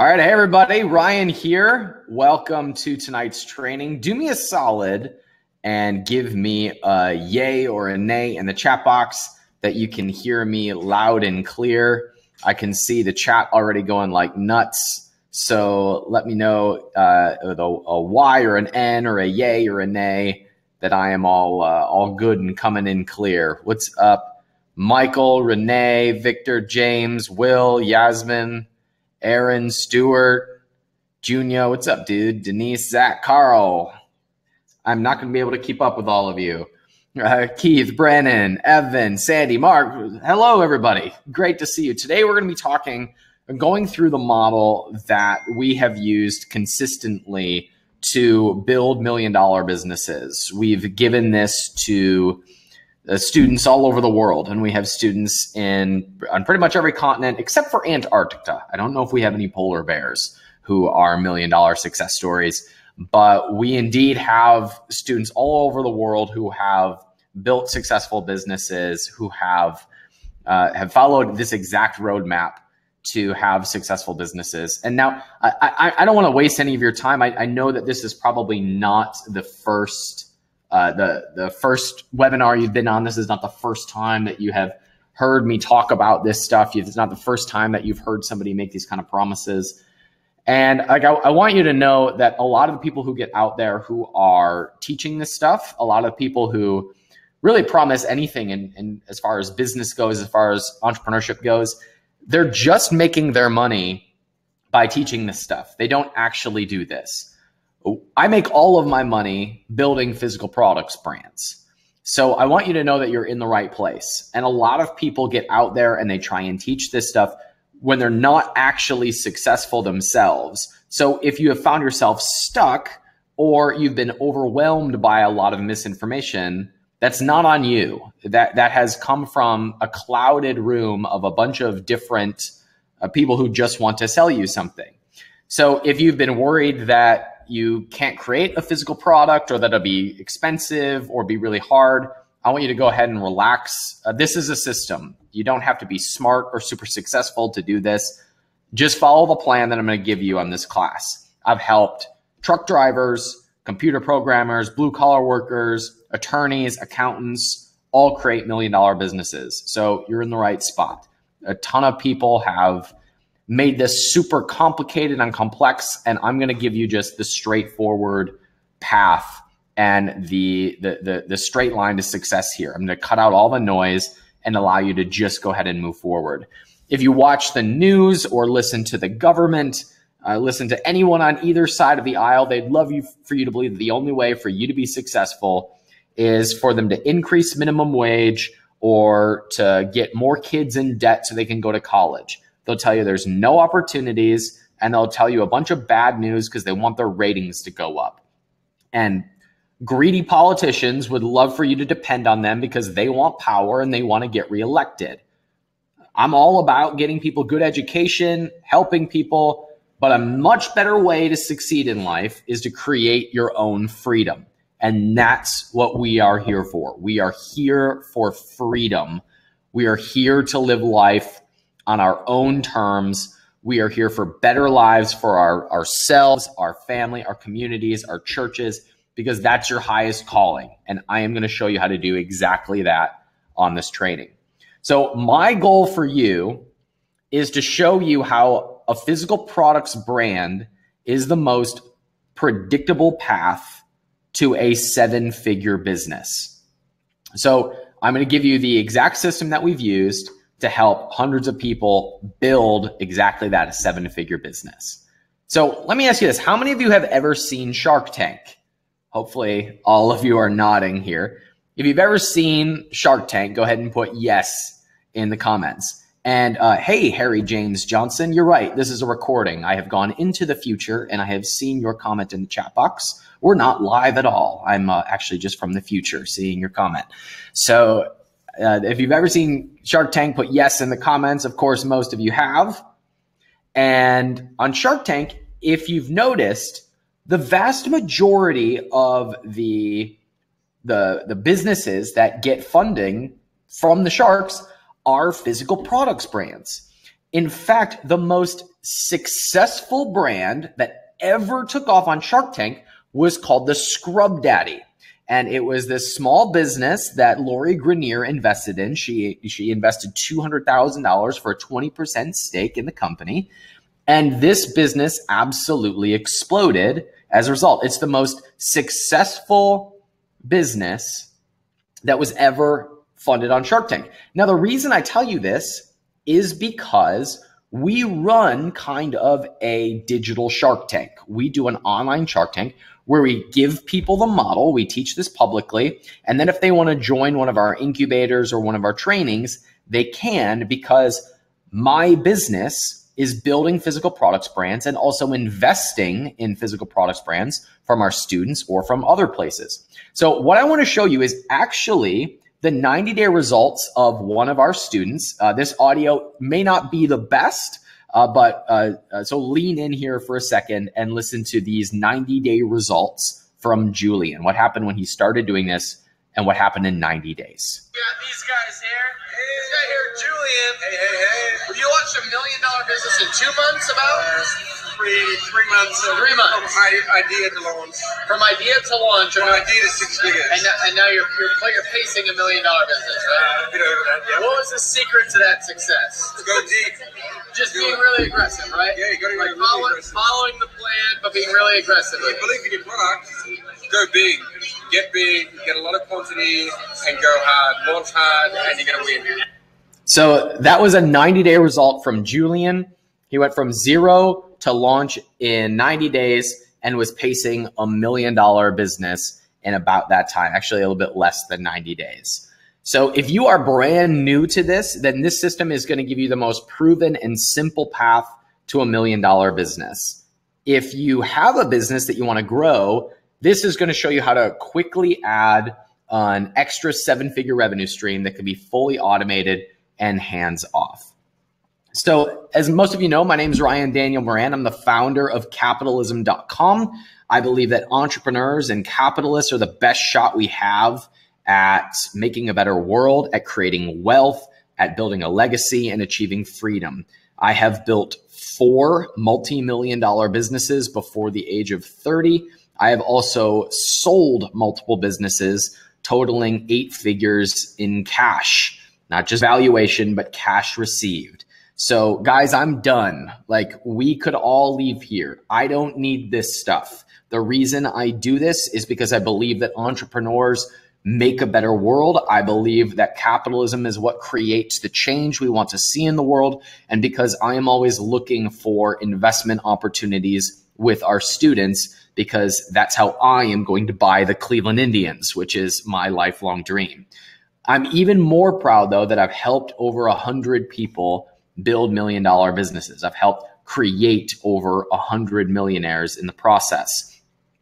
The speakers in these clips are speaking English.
All right, hey everybody, Ryan here. Welcome to tonight's training. Do me a solid and give me a yay or a nay in the chat box that you can hear me loud and clear. I can see the chat already going like nuts. So let me know a Y or an N or a yay or a nay that I am all good and coming in clear. What's up? Michael, Renee, Victor, James, Will, Yasmin, Aaron, Stewart, Junior, what's up, dude? Denise, Zach, Carl. I'm not going to be able to keep up with all of you. Keith, Brennan, Evan, Sandy, Mark. Hello, everybody. Great to see you. Today, we're going to be talking and going through the model that we have used consistently to build million-dollar businesses. We've given this to students all over the world, and we have students on pretty much every continent except for Antarctica. I don't know if we have any polar bears who are million-dollar success stories, but we indeed have students all over the world who have built successful businesses, who have followed this exact roadmap to have successful businesses. And now I don't want to waste any of your time. I know that this is probably not the first the first webinar you've been on. This is not the first time that you have heard me talk about this stuff. It's not the first time that you've heard somebody make these kind of promises. And I want you to know that a lot of the people who get out there who are teaching this stuff, a lot of people who really promise anything and as far as business goes, as far as entrepreneurship goes, they're just making their money by teaching this stuff. They don't actually do this. I make all of my money building physical products brands. So I want you to know that you're in the right place. And a lot of people get out there and they try and teach this stuff when they're not actually successful themselves. So if you have found yourself stuck or you've been overwhelmed by a lot of misinformation, that's not on you. That has come from a clouded room of a bunch of different people who just want to sell you something. So if you've been worried that you can't create a physical product or that it'll be expensive or be really hard, I want you to go ahead and relax. This is a system. You don't have to be smart or super successful to do this. Just follow the plan that I'm going to give you on this class. I've helped truck drivers, computer programmers, blue collar workers, attorneys, accountants, all create million-dollar businesses. So you're in the right spot. A ton of people have made this super complicated and complex, and I'm going to give you just the straightforward path and the straight line to success here. I'm going to cut out all the noise and allow you to just go ahead and move forward. If you watch the news or listen to the government, listen to anyone on either side of the aisle, they'd love for you to believe that the only way for you to be successful is for them to increase minimum wage or to get more kids in debt so they can go to college. They'll tell you there's no opportunities, and they'll tell you a bunch of bad news because they want their ratings to go up. And greedy politicians would love for you to depend on them because they want power and they want to get reelected. I'm all about getting people good education, helping people, but a much better way to succeed in life is to create your own freedom. And that's what we are here for. We are here for freedom. We are here to live life on our own terms. We are here for better lives for ourselves, our family, our communities, our churches, because that's your highest calling. And I am going to show you how to do exactly that on this training. So my goal for you is to show you how a physical products brand is the most predictable path to a seven-figure business. So I'm going to give you the exact system that we've used to help hundreds of people build exactly that, a seven-figure business. So let me ask you this. How many of you have ever seen Shark Tank? Hopefully all of you are nodding here. If you've ever seen Shark Tank, go ahead and put yes in the comments. And hey, Harry James Johnson, you're right. This is a recording. I have gone into the future and I have seen your comment in the chat box. We're not live at all. I'm actually just from the future seeing your comment. So if you've ever seen Shark Tank, put yes in the comments. Of course, most of you have. And on Shark Tank, if you've noticed, the vast majority of the businesses that get funding from the sharks are physical products brands. In fact, the most successful brand that ever took off on Shark Tank was called the Scrub Daddy. And it was this small business that Lori Grenier invested in. She invested $200,000 for a 20% stake in the company. And this business absolutely exploded as a result. It's the most successful business that was ever funded on Shark Tank. Now, the reason I tell you this is because we run kind of a digital Shark Tank. We do an online Shark Tank where we give people the model. We teach this publicly. And then if they want to join one of our incubators or one of our trainings, they can, because my business is building physical products brands and also investing in physical products brands from our students or from other places. So what I want to show you is actually the 90-day results of one of our students. This audio may not be the best, so lean in here for a second and listen to these 90-day results from Julian. What happened when he started doing this and what happened in 90 days. We got these guys here. This guy here, Julian. Hey. You launched $1 million business in 2 months about? Three months. 3 months. From idea to launch. From idea to launch. From idea to 6 figures. And now you're pacing $1 million business, right? A bit over that, yeah. What was the secret to that success? Go deep. Just being really aggressive, right? Yeah, you got to be really aggressive. Following the plan, but being really aggressive. If you believe in your product, go big. Get big, get a lot of quantity, and go hard. Launch hard, and you're going to win. So that was a 90-day result from Julian. He went from 0 to launch in 90 days and was pacing $1 million business in about that time, actually a little bit less than 90 days. So if you are brand new to this, then this system is going to give you the most proven and simple path to $1 million business. If you have a business that you want to grow, this is going to show you how to quickly add an extra 7-figure revenue stream that can be fully automated and hands off. So as most of you know, my name is Ryan Daniel Moran. I'm the founder of capitalism.com. I believe that entrepreneurs and capitalists are the best shot we have at making a better world, at creating wealth, at building a legacy, and achieving freedom. I have built 4 multi-million-dollar businesses before the age of 30. I have also sold multiple businesses totaling 8 figures in cash, not just valuation, but cash received. So guys, I'm done. Like, we could all leave here. I don't need this stuff. The reason I do this is because I believe that entrepreneurs make a better world. I believe that capitalism is what creates the change we want to see in the world. And because I am always looking for investment opportunities with our students, because that's how I am going to buy the Cleveland Indians, which is my lifelong dream. I'm even more proud, though, that I've helped over 100 people build $1 million businesses. I've helped create over 100 millionaires in the process.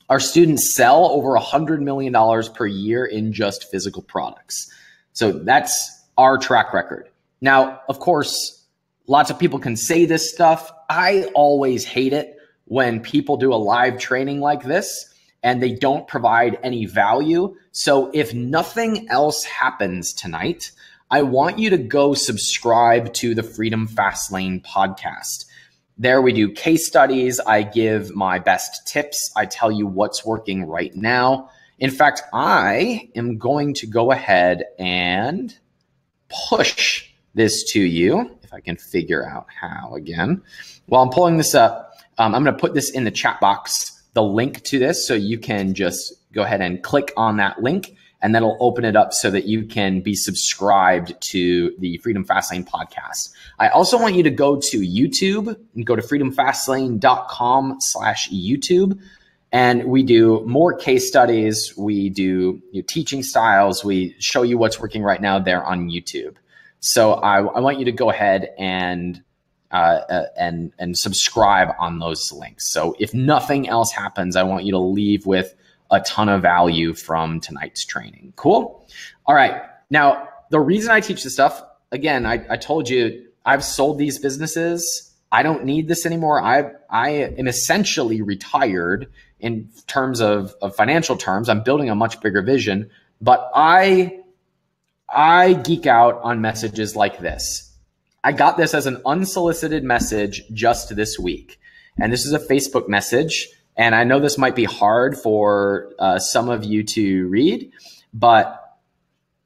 Our students sell over $100 million per year in just physical products. So that's our track record. Now, of course, lots of people can say this stuff. I always hate it when people do a live training like this and they don't provide any value. So if nothing else happens tonight, I want you to go subscribe to the Freedom Fastlane podcast. There we do case studies. I give my best tips. I tell you what's working right now. In fact, I am going to go ahead and push this to you, if I can figure out how again. While I'm pulling this up, I'm going to put this in the chat box, the link to this, so you can just go ahead and click on that link, and that'll open it up so that you can be subscribed to the Freedom Fastlane podcast. I also want you to go to YouTube and go to freedomfastlane.com/YouTube. And we do more case studies. We do teaching styles. We show you what's working right now there on YouTube. So I want you to go ahead and subscribe on those links. So if nothing else happens, I want you to leave with a ton of value from tonight's training. Cool? All right. Now, the reason I teach this stuff, again, I told you I've sold these businesses. I don't need this anymore. I am essentially retired in terms of financial terms. I'm building a much bigger vision, but I geek out on messages like this. I got this as an unsolicited message just this week. And this is a Facebook message. And I know this might be hard for some of you to read, but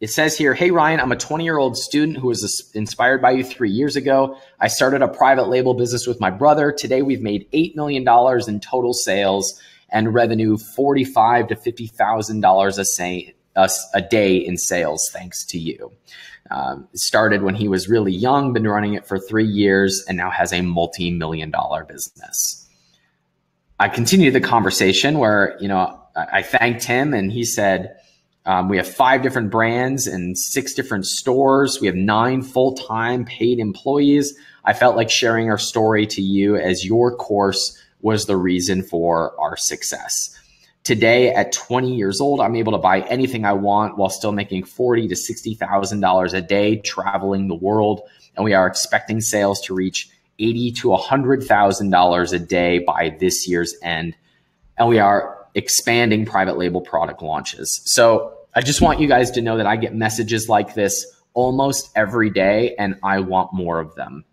it says here, "Hey, Ryan, I'm a 20-year-old student who was inspired by you 3 years ago. I started a private label business with my brother. Today, we've made $8 million in total sales and revenue, $45,000 to $50,000 a day in sales, thanks to you. It started when he was really young, been running it for 3 years, and now has a multi-million-dollar business." I continued the conversation where, I thanked him, and he said, "We have 5 different brands and 6 different stores. We have 9 full-time paid employees. I felt like sharing our story to you as your course was the reason for our success. Today, at 20 years old, I'm able to buy anything I want while still making $40,000 to $60,000 a day traveling the world. And we are expecting sales to reach $80,000 to $100,000 a day by this year's end. And we are expanding private label product launches." So I just want you guys to know that I get messages like this almost every day, and I want more of them.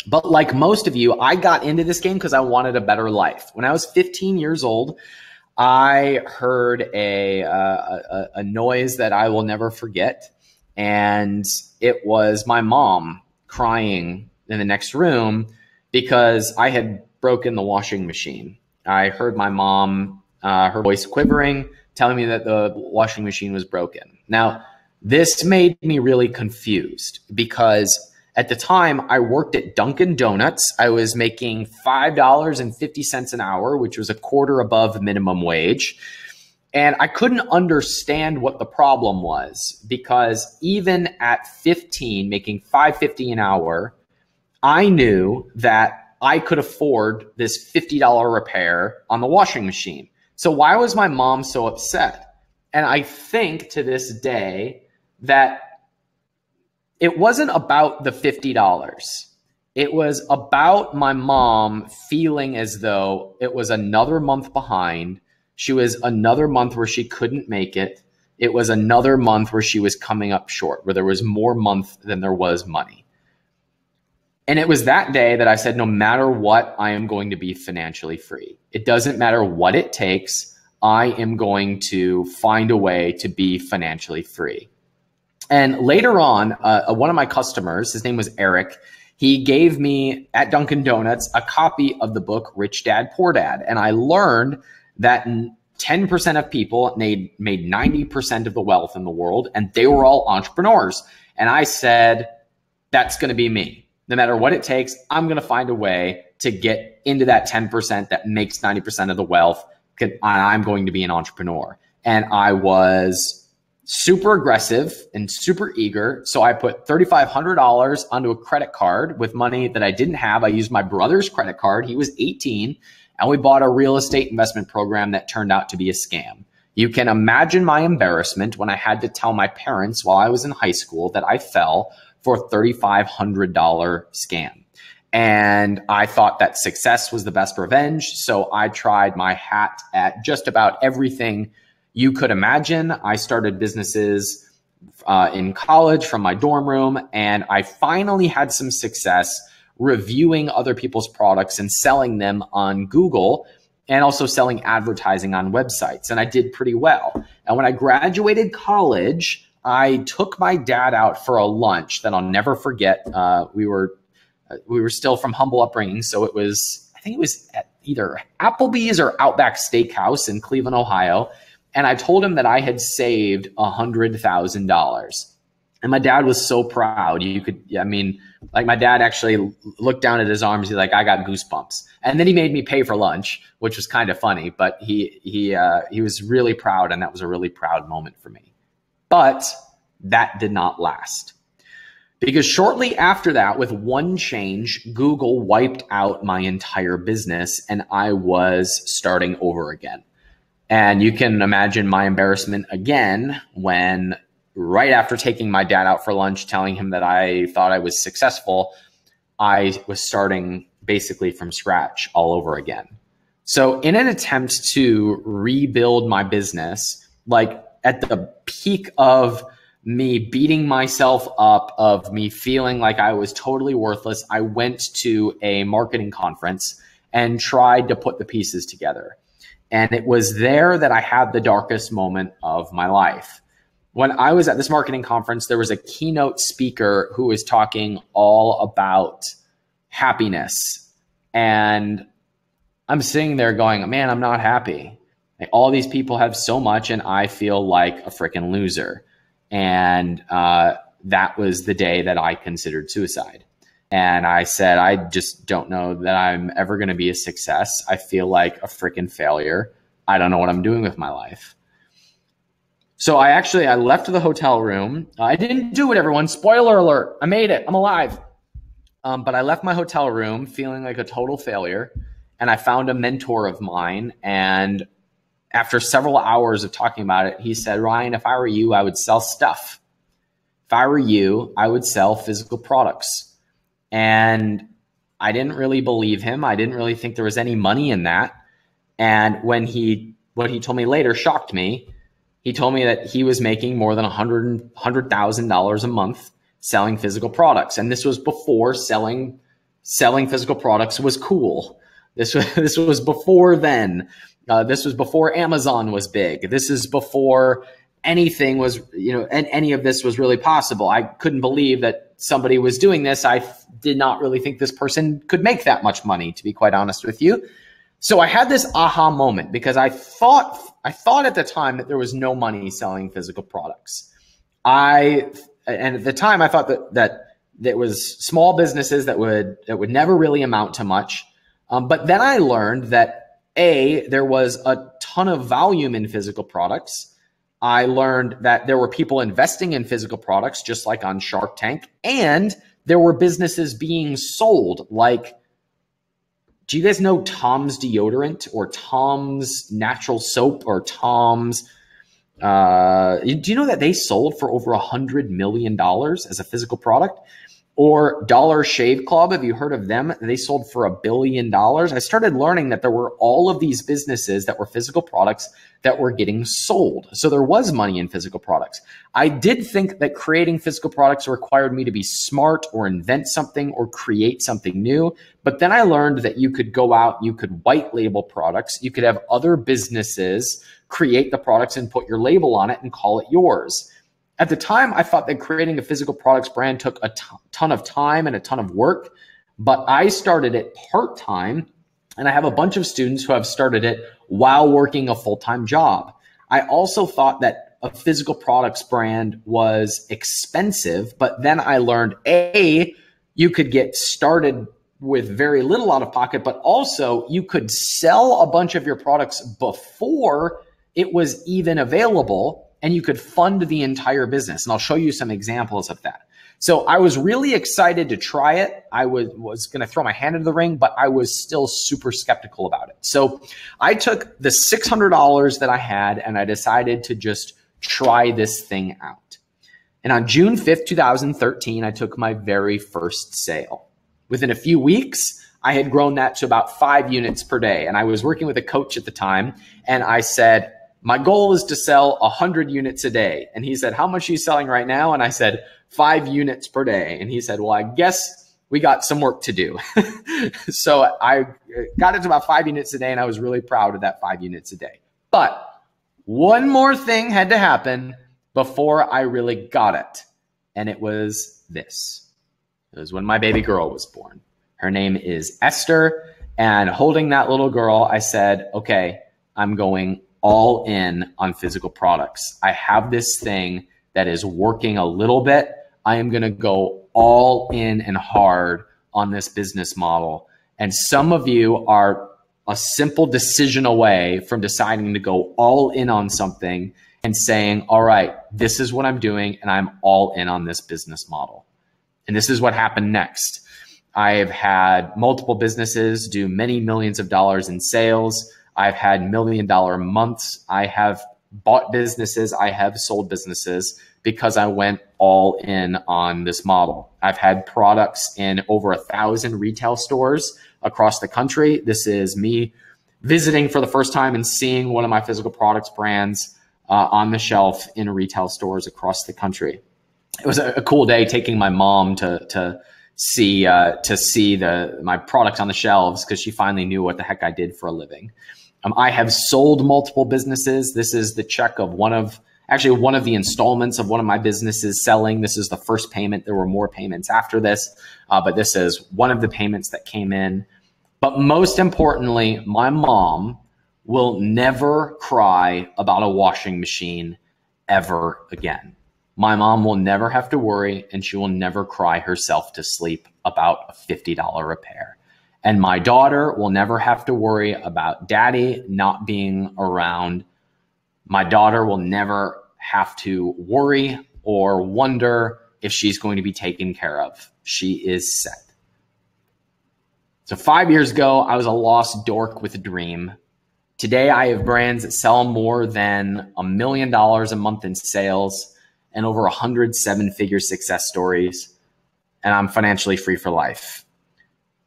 But like most of you, I got into this game because I wanted a better life. When I was 15 years old, I heard a noise that I will never forget. And it was my mom crying in the next room because I had broken the washing machine. I heard my mom, her voice quivering, telling me that the washing machine was broken. Now, this made me really confused because at the time I worked at Dunkin' Donuts. I was making $5.50 an hour, which was a quarter above minimum wage. And I couldn't understand what the problem was because even at 15, making $5.50 an hour, I knew that I could afford this $50 repair on the washing machine. So why was my mom so upset? And I think to this day that it wasn't about the $50. It was about my mom feeling as though it was another month behind. She was another month where she couldn't make it. It was another month where she was coming up short, where there was more month than there was money. And it was that day that I said, no matter what, I am going to be financially free. It doesn't matter what it takes. I am going to find a way to be financially free. And later on, one of my customers, his name was Eric, he gave me at Dunkin' Donuts a copy of the book Rich Dad, Poor Dad. And I learned that 10% of people made 90% of the wealth in the world, and they were all entrepreneurs. And I said, that's going to be me. No matter what it takes, I'm going to find a way to get into that 10% that makes 90% of the wealth. And I'm going to be an entrepreneur. And I was super aggressive and super eager. So I put $3,500 onto a credit card with money that I didn't have. I used my brother's credit card. He was 18, and we bought a real estate investment program that turned out to be a scam. You can imagine my embarrassment when I had to tell my parents while I was in high school that I fell for a $3,500 scam. And I thought that success was the best revenge. So I tried my hat at just about everything you could imagine. I started businesses in college from my dorm room, and I finally had some success reviewing other people's products and selling them on Google, and also selling advertising on websites. And I did pretty well. And when I graduated college, I took my dad out for a lunch that I'll never forget. We were still from humble upbringing, so I think it was at either Applebee's or Outback Steakhouse in Cleveland, Ohio. And I told him that I had saved $100,000. And my dad was so proud. My dad actually looked down at his arms. He's like, I got goosebumps. And then he made me pay for lunch, which was kind of funny, but he was really proud. And that was a really proud moment for me. But that did not last. Because shortly after that, with one change, Google wiped out my entire business and I was starting over again. And you can imagine my embarrassment again when right after taking my dad out for lunch, telling him that I thought I was successful, I was starting basically from scratch all over again. So in an attempt to rebuild my business, like at the peak of me beating myself up, of me feeling like I was totally worthless, I went to a marketing conference and tried to put the pieces together. And it was there that I had the darkest moment of my life. When I was at this marketing conference, there was a keynote speaker who was talking all about happiness. And I'm sitting there going, man, I'm not happy. Like, all these people have so much and I feel like a freaking loser. And that was the day that I considered suicide. And I said, I just don't know that I'm ever going to be a success. I feel like a freaking failure. I don't know what I'm doing with my life. So I left the hotel room. I didn't do it, everyone. Spoiler alert. I made it. I'm alive. But I left my hotel room feeling like a total failure. And I found a mentor of mine. And after several hours of talking about it, he said, Ryan, if I were you, I would sell stuff. If I were you, I would sell physical products. And I didn't really believe him. I didn't really think there was any money in that. And what he told me later shocked me. He told me that he was making more than $100,000 a month selling physical products. And this was before selling physical products was cool. This was before then. This was before Amazon was big. This is before anything was, and any of this was really possible. I couldn't believe that somebody was doing this. I did not really think this person could make that much money, to be quite honest with you. So I had this aha moment because I thought at the time that there was no money selling physical products. And at the time I thought that it was small businesses that would never really amount to much. But then I learned that there was a ton of volume in physical products. I learned that there were people investing in physical products, just like on Shark Tank, and there were businesses being sold. Like, do you guys know Tom's deodorant or Tom's natural soap or Tom's? Do you know that they sold for over $100 million as a physical product? Or Dollar Shave Club, have you heard of them? They sold for $1 billion. I started learning that there were all of these businesses that were physical products that were getting sold. So there was money in physical products. I did think that creating physical products required me to be smart or invent something or create something new. But then I learned that you could go out, you could white label products, you could have other businesses create the products and put your label on it and call it yours. At the time, I thought that creating a physical products brand took a ton of time and a ton of work, but I started it part-time, and I have a bunch of students who have started it while working a full-time job. I also thought that a physical products brand was expensive, but then I learned, you could get started with very little out of pocket, but also you could sell a bunch of your products before it was even available, and you could fund the entire business. And I'll show you some examples of that. So I was really excited to try it. I was going to throw my hand into the ring, but I was still super skeptical about it. So I took the $600 that I had and I decided to just try this thing out. And on June 5th, 2013, I took my very first sale. Within a few weeks, I had grown that to about 5 units per day. And I was working with a coach at the time, and I said, my goal is to sell 100 units a day. And he said, how much are you selling right now? And I said, 5 units per day. And he said, well, I guess we got some work to do. So I got it to about 5 units a day, and I was really proud of that 5 units a day. But one more thing had to happen before I really got it. And it was this. It was when my baby girl was born. Her name is Esther. And holding that little girl, I said, okay, I'm going all in on physical products. I have this thing that is working a little bit. I am going to go all in and hard on this business model. And some of you are a simple decision away from deciding to go all in on something and saying, all right, this is what I'm doing, and I'm all in on this business model. And this is what happened next. I have had multiple businesses do many millions of dollars in sales. I've had $1 million months. I have bought businesses. I have sold businesses because I went all in on this model. I've had products in over 1,000 retail stores across the country. This is me visiting for the first time and seeing one of my physical products brands on the shelf in retail stores across the country. It was a cool day taking my mom to see my product on the shelves because she finally knew what the heck I did for a living. I have sold multiple businesses. This is the check of one of the installments of one of my businesses selling. This is the first payment. There were more payments after this, but this is one of the payments that came in. But most importantly, my mom will never cry about a washing machine ever again. My mom will never have to worry, and she will never cry herself to sleep about a $50 repair. And my daughter will never have to worry about daddy not being around. My daughter will never have to worry or wonder if she's going to be taken care of. She is set. So 5 years ago, I was a lost dork with a dream. Today, I have brands that sell more than $1 million a month in sales and over 100 seven-figure success stories, and I'm financially free for life.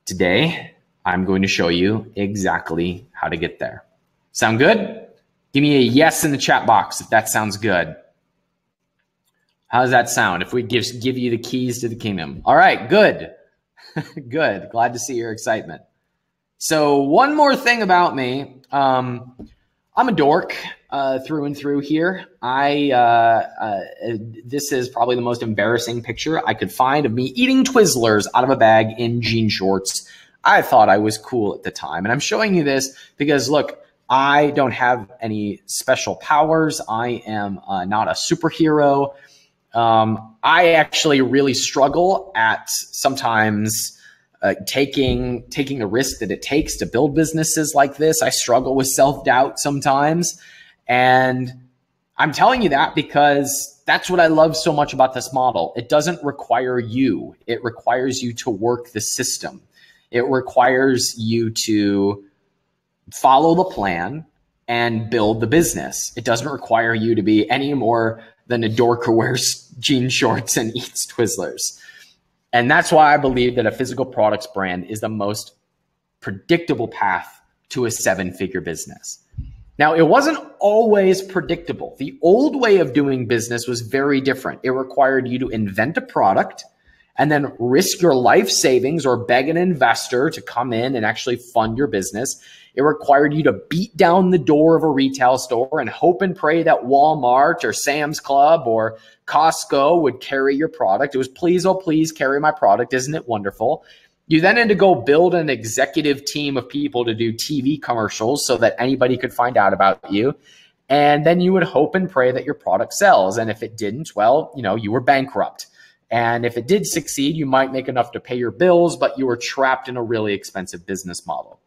Today, I'm going to show you exactly how to get there. Sound good? Give me a yes in the chat box if that sounds good. How does that sound if we give you the keys to the kingdom? All right, good. Good. Glad to see your excitement. So one more thing about me. I'm a dork through and through here. This is probably the most embarrassing picture I could find of me eating Twizzlers out of a bag in jean shorts. I thought I was cool at the time. And I'm showing you this because, look, I don't have any special powers. I am not a superhero. I actually really struggle at sometimes taking the risk that it takes to build businesses like this. I struggle with self-doubt sometimes. And I'm telling you that because that's what I love so much about this model. It doesn't require you. It requires you to work the system. It requires you to follow the plan and build the business. It doesn't require you to be any more than a dork who wears jean shorts and eats Twizzlers. And that's why I believe that a physical products brand is the most predictable path to a seven-figure business. Now, it wasn't always predictable. The old way of doing business was very different. It required you to invent a product and then risk your life savings or beg an investor to come in and actually fund your business. It required you to beat down the door of a retail store and hope and pray that Walmart or Sam's Club or Costco would carry your product. It was please, oh, please carry my product. Isn't it wonderful? You then had to go build an executive team of people to do TV commercials so that anybody could find out about you. And then you would hope and pray that your product sells. And if it didn't, well, you were bankrupt. And if it did succeed, you might make enough to pay your bills, but you were trapped in a really expensive business model.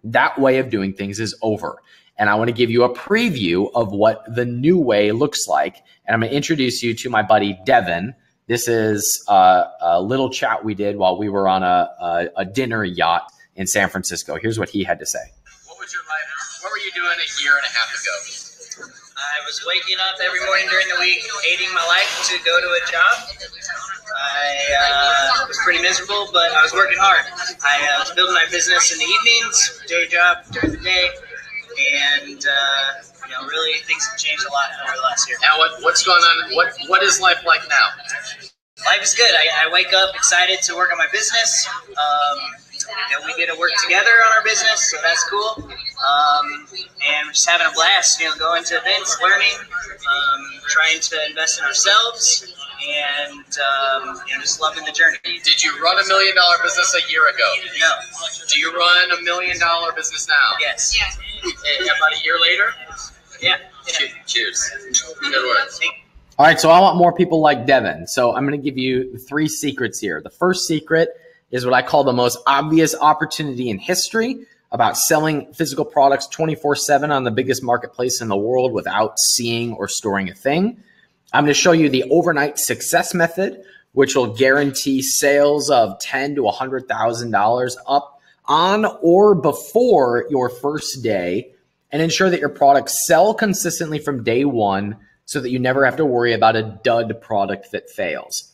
That way of doing things is over. And I want to give you a preview of what the new way looks like. And I'm going to introduce you to my buddy, Devin. This is a little chat we did while we were on a dinner yacht in San Francisco. Here's what he had to say. What was your life? What were you doing a year and a half ago? I was waking up every morning during the week, hating my life to go to a job. I was pretty miserable, but I was working hard. I was building my business in the evenings, day job during the day, and really things have changed a lot over the last year. Now, what's going on? What is life like now? Life is good. I wake up excited to work on my business. We get to work together on our business, so that's cool. And we're just having a blast, going to events, learning, trying to invest in ourselves, and just loving the journey. Did you run $1 million business a year ago? No. Do you run $1 million business now? Yes. About a year later? Yeah. Cheers. Good work. All right, so I want more people like Devin. So I'm going to give you 3 secrets here. The first secret is what I call the most obvious opportunity in history about selling physical products 24/7 on the biggest marketplace in the world without seeing or storing a thing. I'm going to show you the overnight success method, which will guarantee sales of $10,000 to $100,000 up on or before your first day, and ensure that your products sell consistently from day one so that you never have to worry about a dud product that fails.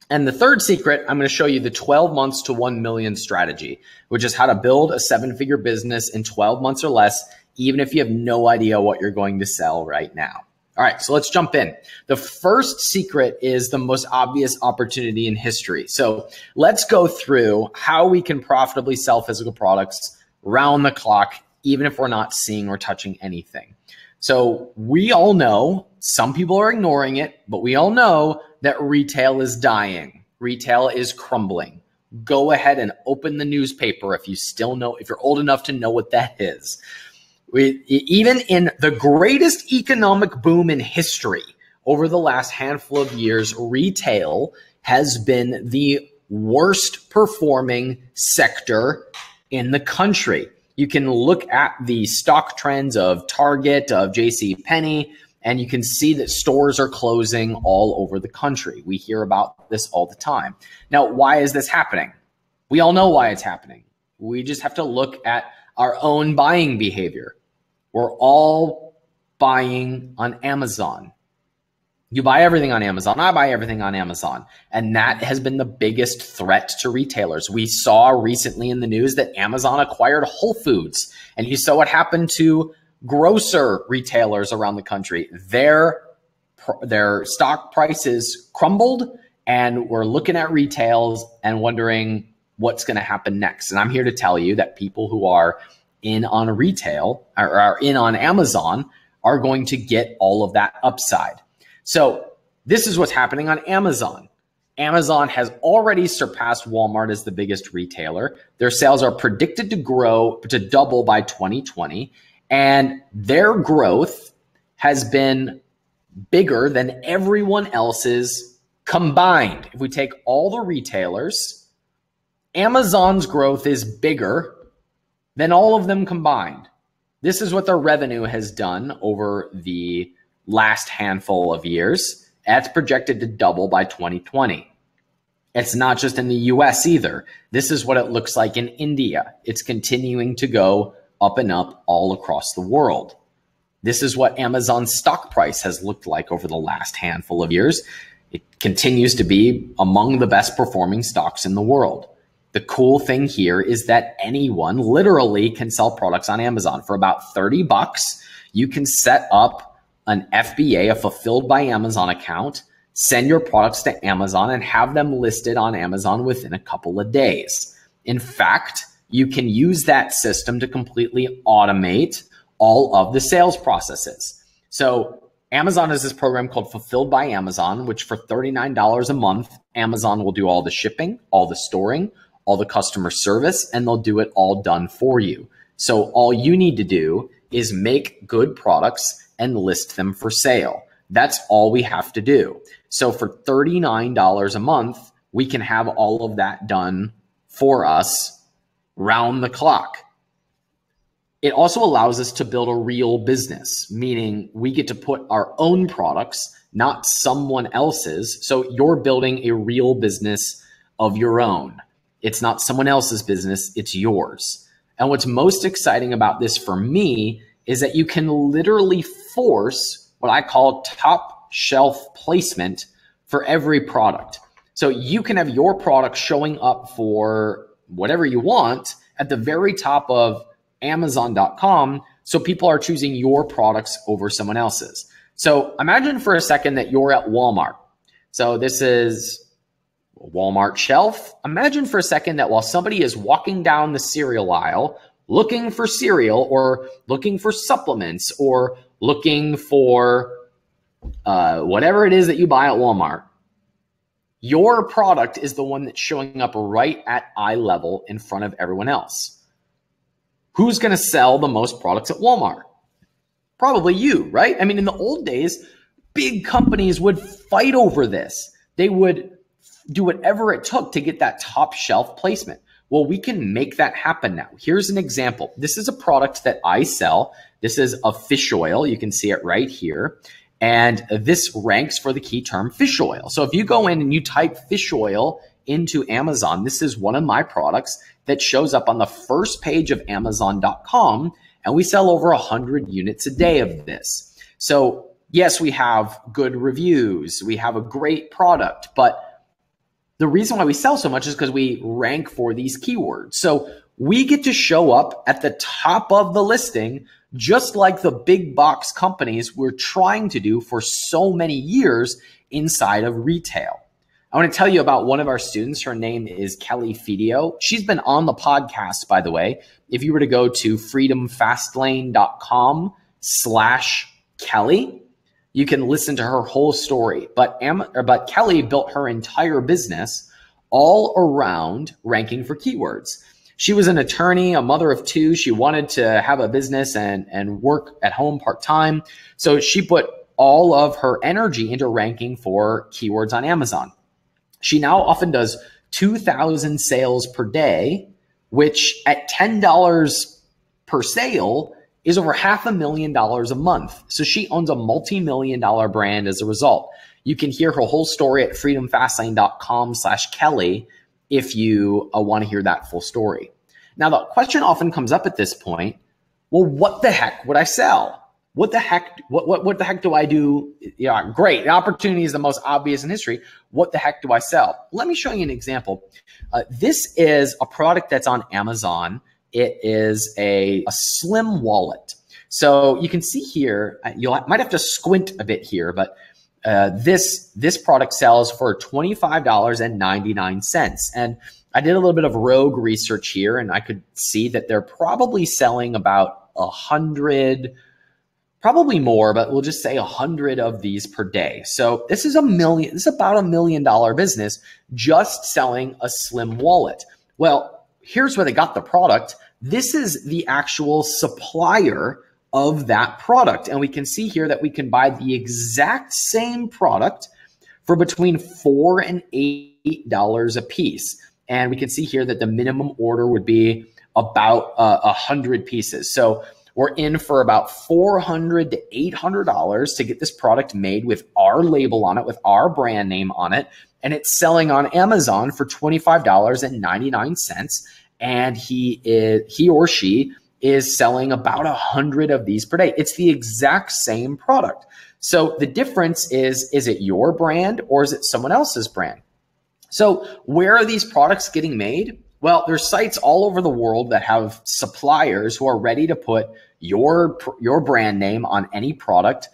And the third secret, I'm going to show you the 12 months to 1 million strategy, which is how to build a 7-figure business in 12 months or less, even if you have no idea what you're going to sell right now. All right, so let's jump in. The first secret is the most obvious opportunity in history. So let's go through how we can profitably sell physical products round the clock, even if we're not seeing or touching anything. So we all know, some people are ignoring it, but we all know that retail is dying. Retail is crumbling. Go ahead and open the newspaper if you still know, if you're old enough to know what that is. Even in the greatest economic boom in history, over the last handful of years, retail has been the worst performing sector in the country. You can look at the stock trends of Target, of JCPenney, and you can see that stores are closing all over the country. We hear about this all the time. Now, why is this happening? We all know why it's happening. We just have to look at our own buying behavior. We're all buying on Amazon. You buy everything on Amazon. I buy everything on Amazon. And that has been the biggest threat to retailers. We saw recently in the news that Amazon acquired Whole Foods. And you saw what happened to grocer retailers around the country. Their stock prices crumbled, and we're looking at retails and wondering what's going to happen next. And I'm here to tell you that people who are in on retail or are in on Amazon are going to get all of that upside. So this is what's happening on Amazon. Amazon has already surpassed Walmart as the biggest retailer. Their sales are predicted to double by 2020, and their growth has been bigger than everyone else's combined. If we take all the retailers, Amazon's growth is bigger than all of them combined. This is what their revenue has done over the last handful of years. That's projected to double by 2020. It's not just in the US either. This is what it looks like in India. It's continuing to go up and up all across the world. This is what Amazon's stock price has looked like over the last handful of years. It continues to be among the best performing stocks in the world. The cool thing here is that anyone literally can sell products on Amazon. For about $30, you can set up an FBA, a Fulfilled by Amazon account, send your products to Amazon and have them listed on Amazon within a couple of days. In fact, you can use that system to completely automate all of the sales processes. So Amazon has this program called Fulfilled by Amazon, which for $39 a month, Amazon will do all the shipping, all the storing, all the customer service, and they'll do it all done for you. So all you need to do is make good products and list them for sale. That's all we have to do. So for $39 a month, we can have all of that done for us round the clock. It also allows us to build a real business, meaning we get to put our own products, not someone else's. So you're building a real business of your own. It's not someone else's business, it's yours. And what's most exciting about this for me is that you can literally force what I call top shelf placement for every product. So you can have your product showing up for whatever you want at the very top of Amazon.com, so people are choosing your products over someone else's. So imagine for a second that you're at Walmart. So this is Walmart shelf. Imagine for a second that while somebody is walking down the cereal aisle looking for cereal or looking for supplements or looking for whatever it is that you buy at Walmart, your product is the one that's showing up right at eye level in front of everyone else. Who's going to sell the most products at Walmart? Probably you, right? I mean, in the old days, big companies would fight over this. They would do whatever it took to get that top shelf placement. Well, we can make that happen now. Here's an example. This is a product that I sell. This is a fish oil. You can see it right here. And this ranks for the key term fish oil. So if you go in and you type fish oil into Amazon, this is one of my products that shows up on the first page of Amazon.com. And we sell over 100 units a day of this. So yes, we have good reviews. We have a great product, but the reason why we sell so much is because we rank for these keywords. So we get to show up at the top of the listing just like the big box companies were trying to do for so many years inside of retail. I want to tell you about one of our students. Her name is Kelly Fidio. She's been on the podcast, by the way. If you were to go to freedomfastlane.com/Kelly, you can listen to her whole story. But Kelly built her entire business all around ranking for keywords. She was an attorney, a mother of two. She wanted to have a business and work at home part-time. So she put all of her energy into ranking for keywords on Amazon. She now often does 2,000 sales per day, which at $10 per sale is over $500,000 a month. So she owns a multi-million-dollar brand as a result. You can hear her whole story at freedomfastlane.com/Kelly if you want to hear that full story. Now, the question often comes up at this point, well, what the heck would I sell? What the heck do I do? Yeah, great. The opportunity is the most obvious in history. What the heck do I sell? Let me show you an example. This is a product that's on Amazon. It is a slim wallet. So you can see here, might have to squint a bit here, but this product sells for $25.99. And I did a little bit of rogue research here, and I could see that they're probably selling about 100, probably more, but we'll just say 100 of these per day. So this is about $1 million business just selling a slim wallet. Well, here's where they got the product. This is the actual supplier of that product. And we can see here that we can buy the exact same product for between $4 and $8 a piece. And we can see here that the minimum order would be about 100 pieces. So we're in for about $400 to $800 to get this product made with our label on it, with our brand name on it. And it's selling on Amazon for $25.99. And he or she is selling about 100 of these per day. It's the exact same product. So the difference is it your brand or is it someone else's brand? So where are these products getting made? Well, there's sites all over the world that have suppliers who are ready to put your brand name on any product.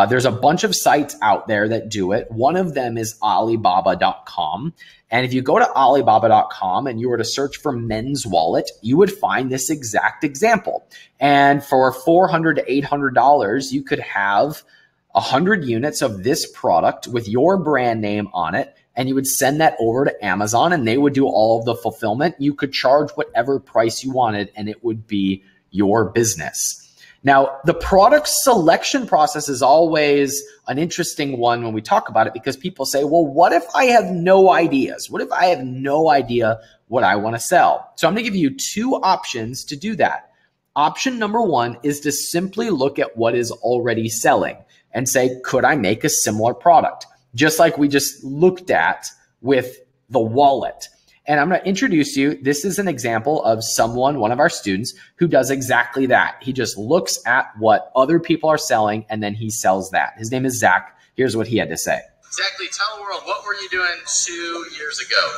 There's a bunch of sites out there that do it. One of them is Alibaba.com. And if you go to Alibaba.com and you were to search for men's wallet, you would find this exact example. And for $400 to $800, you could have 100 units of this product with your brand name on it. And you would send that over to Amazon and they would do all of the fulfillment. You could charge whatever price you wanted and it would be your business. Now, the product selection process is always an interesting one when we talk about it because people say, well, what if I have no ideas? What if I have no idea what I want to sell? So I'm going to give you two options to do that. Option number one is to simply look at what is already selling and say, could I make a similar product? Just like we just looked at with the wallet. And I'm going to introduce you. This is an example of someone, one of our students, who does exactly that. He just looks at what other people are selling and then he sells that. His name is Zach. Here's what he had to say. Exactly. Tell the world, what were you doing 2 years ago?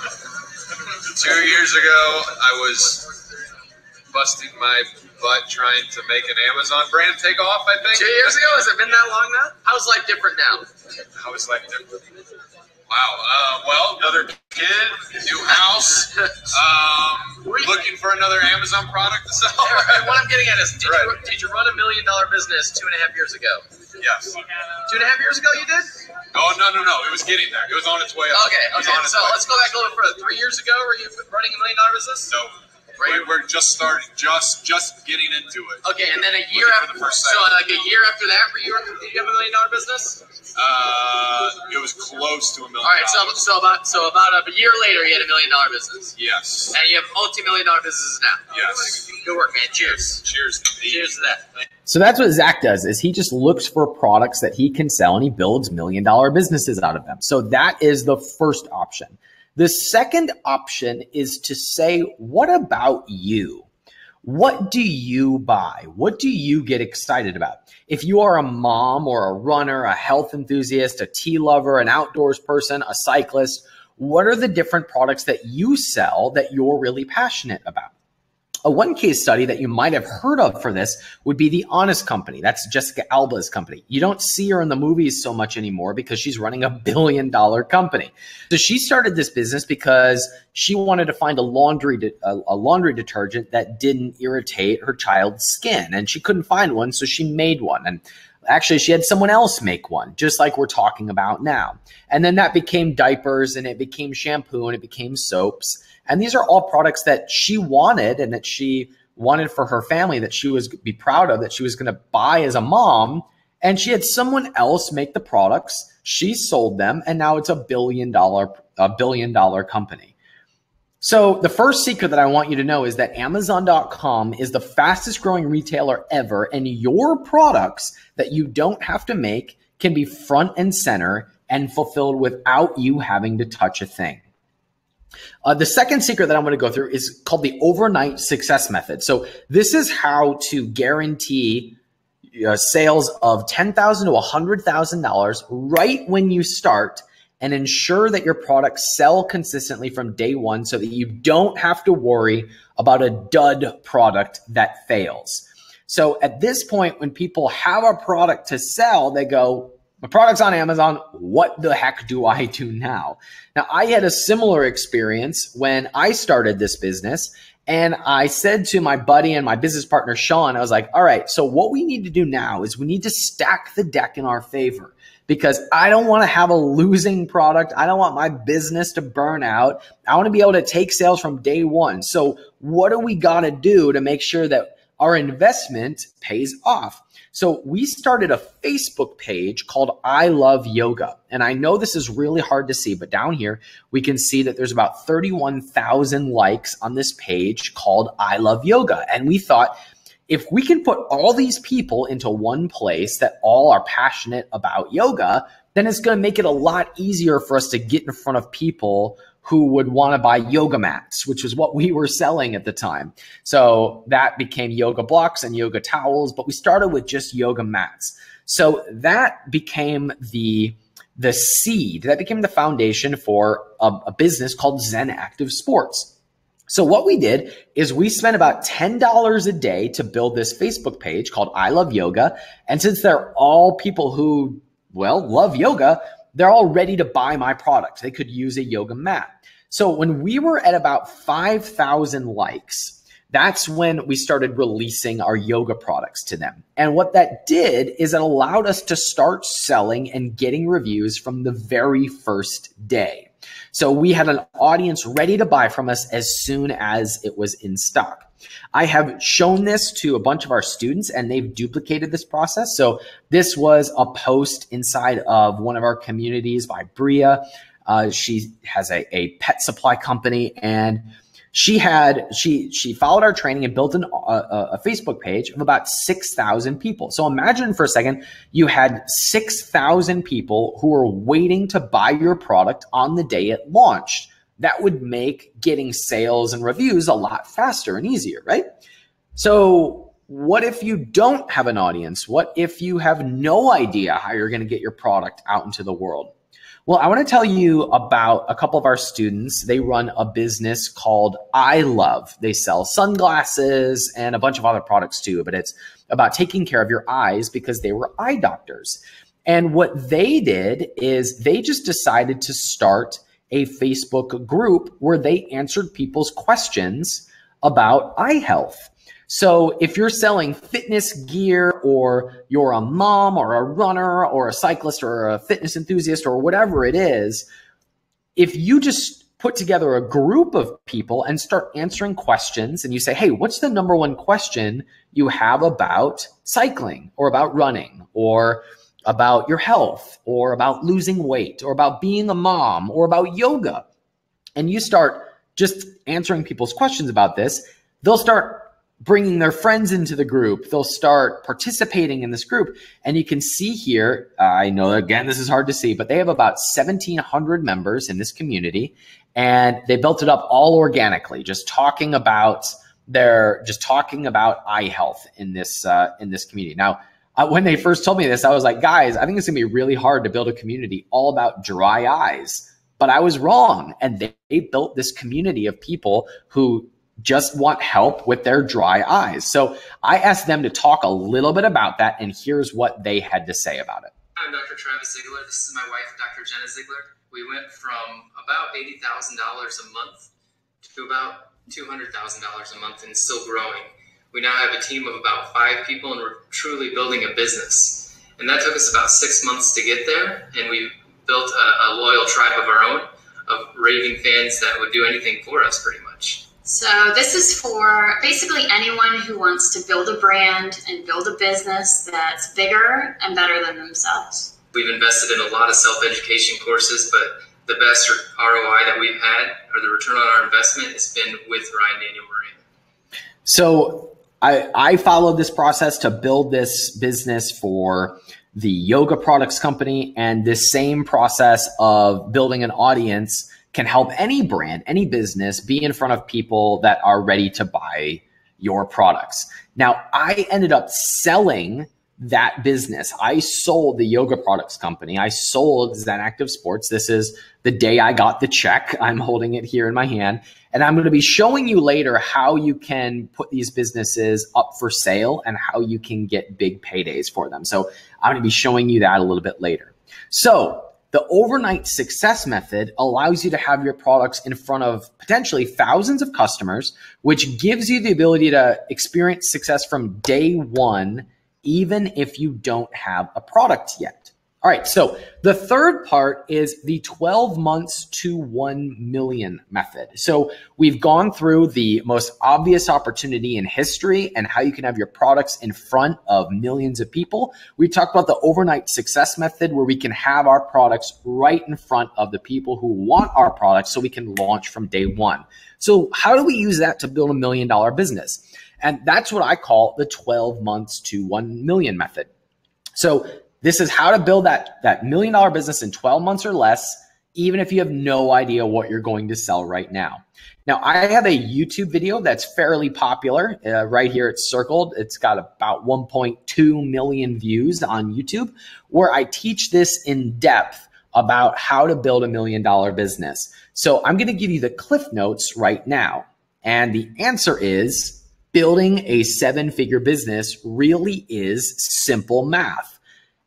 2 years ago, I was busting my butt trying to make an Amazon brand take off, I think. 2 years ago? Has it been that long now? How's life different now? How is life different? Wow. Well, another kid, new house, looking for another Amazon product to sell. And what I'm getting at is, did you run $1 million business 2.5 years ago? Yes. 2.5 years ago you did? Oh, no. It was getting there. It was on its way up. Okay. So let's go back a little further. 3 years ago, were you running $1 million business? No. We're just starting, just getting into it. Okay, and then a year after, so like a year after that, did you have $1 million business? It was close to $1 million. All right, so about a year later, you had $1 million business. Yes. And you have multi-million-dollar businesses now. Yes. Good work, man. Cheers. Cheers. Cheers to that. So that's what Zach does, is he just looks for products that he can sell and he builds $1 million businesses out of them. So that is the first option. The second option is to say, what about you? What do you buy? What do you get excited about? If you are a mom or a runner, a health enthusiast, a tea lover, an outdoors person, a cyclist, what are the different products that you sell that you're really passionate about? One case study that you might have heard of for this would be The Honest Company. That's Jessica Alba's company. You don't see her in the movies so much anymore because she's running a $1 billion company. So she started this business because she wanted to find a laundry detergent that didn't irritate her child's skin. And she couldn't find one, so she made one. And actually, she had someone else make one, just like we're talking about now. And then that became diapers, and it became shampoo, and it became soaps. And these are all products that she wanted and that she wanted for her family, that she was be proud of, that she was going to buy as a mom. And she had someone else make the products. She sold them, and now it's $1 billion company. So the first secret that I want you to know is that Amazon.com is the fastest growing retailer ever, and your products that you don't have to make can be front and center and fulfilled without you having to touch a thing. The second secret that I'm going to go through is called the overnight success method. So this is how to guarantee sales of $10,000 to $100,000 right when you start, and ensure that your products sell consistently from day one so that you don't have to worry about a dud product that fails. So at this point, when people have a product to sell, they go, my product's on Amazon. What the heck do I do now? Now, I had a similar experience when I started this business, and I said to my buddy and my business partner, Sean, I was like, all right, so what we need to do now is we need to stack the deck in our favor, because I don't want to have a losing product. I don't want my business to burn out. I want to be able to take sales from day one. So what do we got to do to make sure that our investment pays off? So we started a Facebook page called I Love Yoga. And I know this is really hard to see, but down here, we can see that there's about 31,000 likes on this page called I Love Yoga. And we thought, if we can put all these people into one place that all are passionate about yoga, then it's going to make it a lot easier for us to get in front of people who would want to buy yoga mats, which was what we were selling at the time. So that became yoga blocks and yoga towels, but we started with just yoga mats. So that became the seed, that became the foundation for a business called Zen Active Sports. So what we did is we spent about $10 a day to build this Facebook page called I Love Yoga. And since they're all people who, well, love yoga, they're all ready to buy my product. They could use a yoga mat. So when we were at about 5,000 likes, that's when we started releasing our yoga products to them. And what that did is it allowed us to start selling and getting reviews from the very first day. So we had an audience ready to buy from us as soon as it was in stock. I have shown this to a bunch of our students, and they've duplicated this process. So this was a post inside of one of our communities by Bria. She has a pet supply company, and she followed our training and built a Facebook page of about 6,000 people. So imagine for a second, you had 6,000 people who were waiting to buy your product on the day it launched. That would make getting sales and reviews a lot faster and easier, right? So what if you don't have an audience? What if you have no idea how you're going to get your product out into the world? Well, I want to tell you about a couple of our students. They run a business called I Love. They sell sunglasses and a bunch of other products too, but it's about taking care of your eyes because they were eye doctors. And what they did is they just decided to start a Facebook group where they answered people's questions about eye health. So if you're selling fitness gear, or you're a mom or a runner or a cyclist or a fitness enthusiast or whatever it is, if you just put together a group of people and start answering questions, and you say, hey, what's the number one question you have about cycling or about running or about your health or about losing weight or about being a mom or about yoga, and you start just answering people's questions about this, they'll start bringing their friends into the group. They'll start participating in this group. And you can see here, I know, again, this is hard to see, but they have about 1,700 members in this community, and they built it up all organically, just talking about eye health in this community. Now, when they first told me this, I was like, guys, I think it's gonna be really hard to build a community all about dry eyes. But I was wrong. And they built this community of people who just want help with their dry eyes. So I asked them to talk a little bit about that, and here's what they had to say about it. I'm Dr. Travis Ziegler. This is my wife, Dr. Jenna Ziegler. We went from about $80,000 a month to about $200,000 a month and still growing. We now have a team of about 5 people, and we're truly building a business. And that took us about 6 months to get there, and we built a loyal tribe of our own of raving fans that would do anything for us pretty much. So this is for basically anyone who wants to build a brand and build a business that's bigger and better than themselves. We've invested in a lot of self-education courses, but the best ROI that we've had, or the return on our investment, has been with Ryan Daniel Moran. So I followed this process to build this business for the yoga products company, and this same process of building an audience can help any brand, any business be in front of people that are ready to buy your products. Now, I ended up selling that business. I sold the yoga products company. I sold Zen Active Sports. This is the day I got the check. I'm holding it here in my hand. And I'm going to be showing you later how you can put these businesses up for sale and how you can get big paydays for them. So I'm going to be showing you that a little bit later. So the overnight success method allows you to have your products in front of potentially thousands of customers, which gives you the ability to experience success from day one, even if you don't have a product yet. All right, so the third part is the 12 months to 1 million method. So we've gone through the most obvious opportunity in history and how you can have your products in front of millions of people. We talked about the overnight success method, where we can have our products right in front of the people who want our products so we can launch from day one. So how do we use that to build $1 million business? And that's what I call the 12 months to 1 million method. So this is how to build that $1 million business in 12 months or less, even if you have no idea what you're going to sell right now. Now, I have a YouTube video that's fairly popular. Right here, it's circled. It's got about 1.2 million views on YouTube, where I teach this in depth about how to build $1 million business. So I'm going to give you the cliff notes right now. And the answer is, building a 7-figure business really is simple math.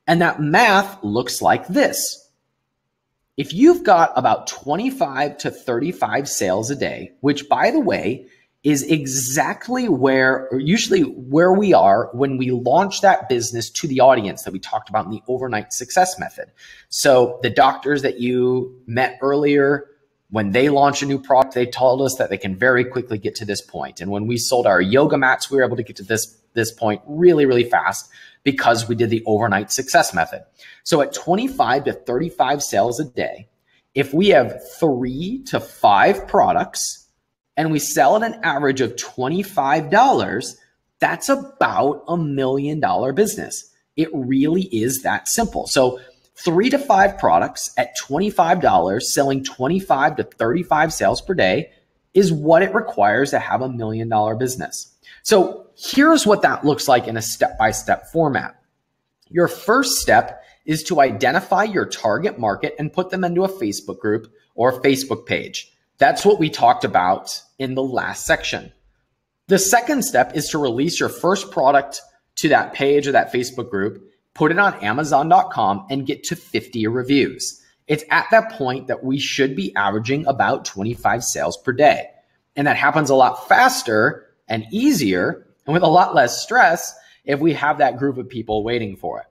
And that math looks like this. If you've got about 25 to 35 sales a day, which, by the way, is exactly usually where we are when we launch that business to the audience that we talked about in the overnight success method. So the doctors that you met earlier, when they launch a new product, they told us that they can very quickly get to this point. And when we sold our yoga mats, we were able to get to this point really, really fast because we did the overnight success method. So at 25 to 35 sales a day, if we have 3 to 5 products and we sell at an average of $25, that's about $1 million business. It really is that simple. So 3 to 5 products at $25, selling 25 to 35 sales per day is what it requires to have $1 million business. So here's what that looks like in a step-by-step format. Your first step is to identify your target market and put them into a Facebook group or a Facebook page. That's what we talked about in the last section. The second step is to release your first product to that page or that Facebook group, put it on Amazon.com, and get to 50 reviews. It's at that point that we should be averaging about 25 sales per day. And that happens a lot faster and easier and with a lot less stress if we have that group of people waiting for it.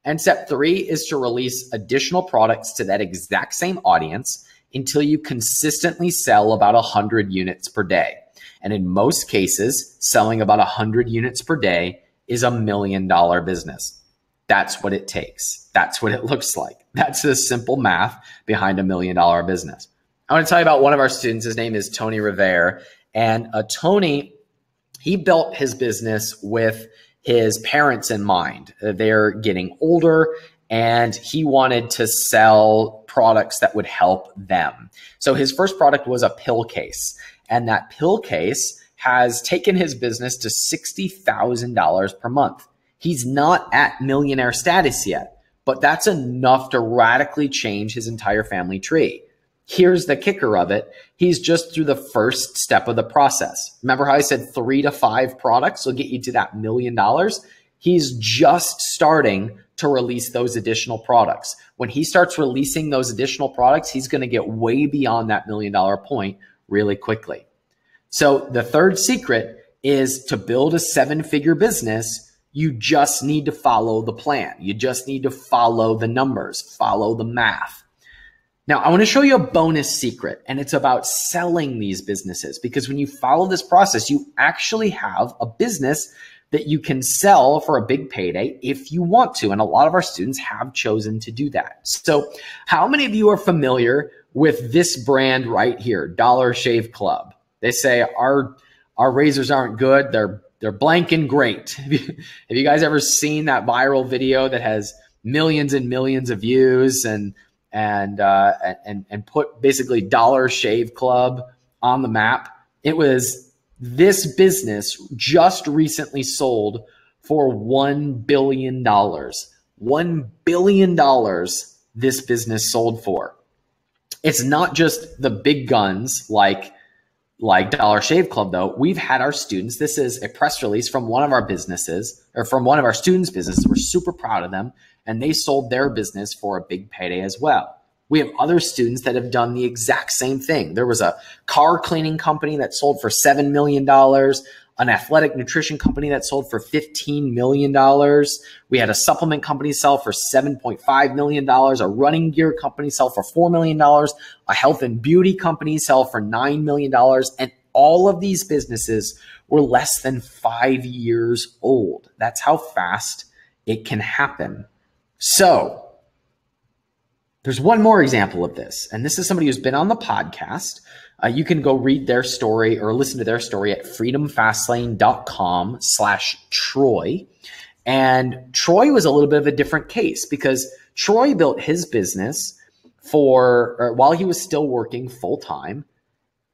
And step 3 is to release additional products to that exact same audience until you consistently sell about 100 units per day. And in most cases, selling about 100 units per day is $1 million business. That's what it takes. That's what it looks like. That's the simple math behind $1 million business. I want to tell you about one of our students. His name is Tony Rivera. And Tony, he built his business with his parents in mind. They're getting older, and he wanted to sell products that would help them. So his first product was a pill case, and that pill case has taken his business to $60,000 per month. He's not at millionaire status yet, but that's enough to radically change his entire family tree. here's the kicker of it. He's just through the first step of the process. Remember how I said 3 to 5 products will get you to that $1 million? He's just starting to release those additional products. When he starts releasing those additional products, he's going to get way beyond that $1 million point really quickly. So the third secret is to build a 7-figure business. You just need to follow the plan. You just need to follow the numbers, follow the math. Now, I want to show you a bonus secret, and it's about selling these businesses, because when you follow this process, you actually have a business that you can sell for a big payday if you want to. And a lot of our students have chosen to do that. So how many of you are familiar with this brand right here, Dollar Shave Club? They say our razors aren't good. They're blank and great. Have you guys ever seen that viral video that has millions and millions of views and put basically Dollar Shave Club on the map? It was this business just recently sold for $1 billion. $1 billion this business sold for. It's not just the big guns like Dollar Shave Club, though. We've had our students, this is a press release from one of our businesses, or from one of our students' businesses. We're super proud of them, and they sold their business for a big payday as well. We have other students that have done the exact same thing. There was a car cleaning company that sold for $7 million, an athletic nutrition company that sold for $15 million. We had a supplement company sell for $7.5 million, a running gear company sell for $4 million, a health and beauty company sell for $9 million. And all of these businesses were less than 5 years old. That's how fast it can happen. So there's one more example of this, and this is somebody who's been on the podcast. You can go read their story or listen to their story at freedomfastlane.com/Troy. And Troy was a little bit of a different case, because Troy built his business while he was still working full time.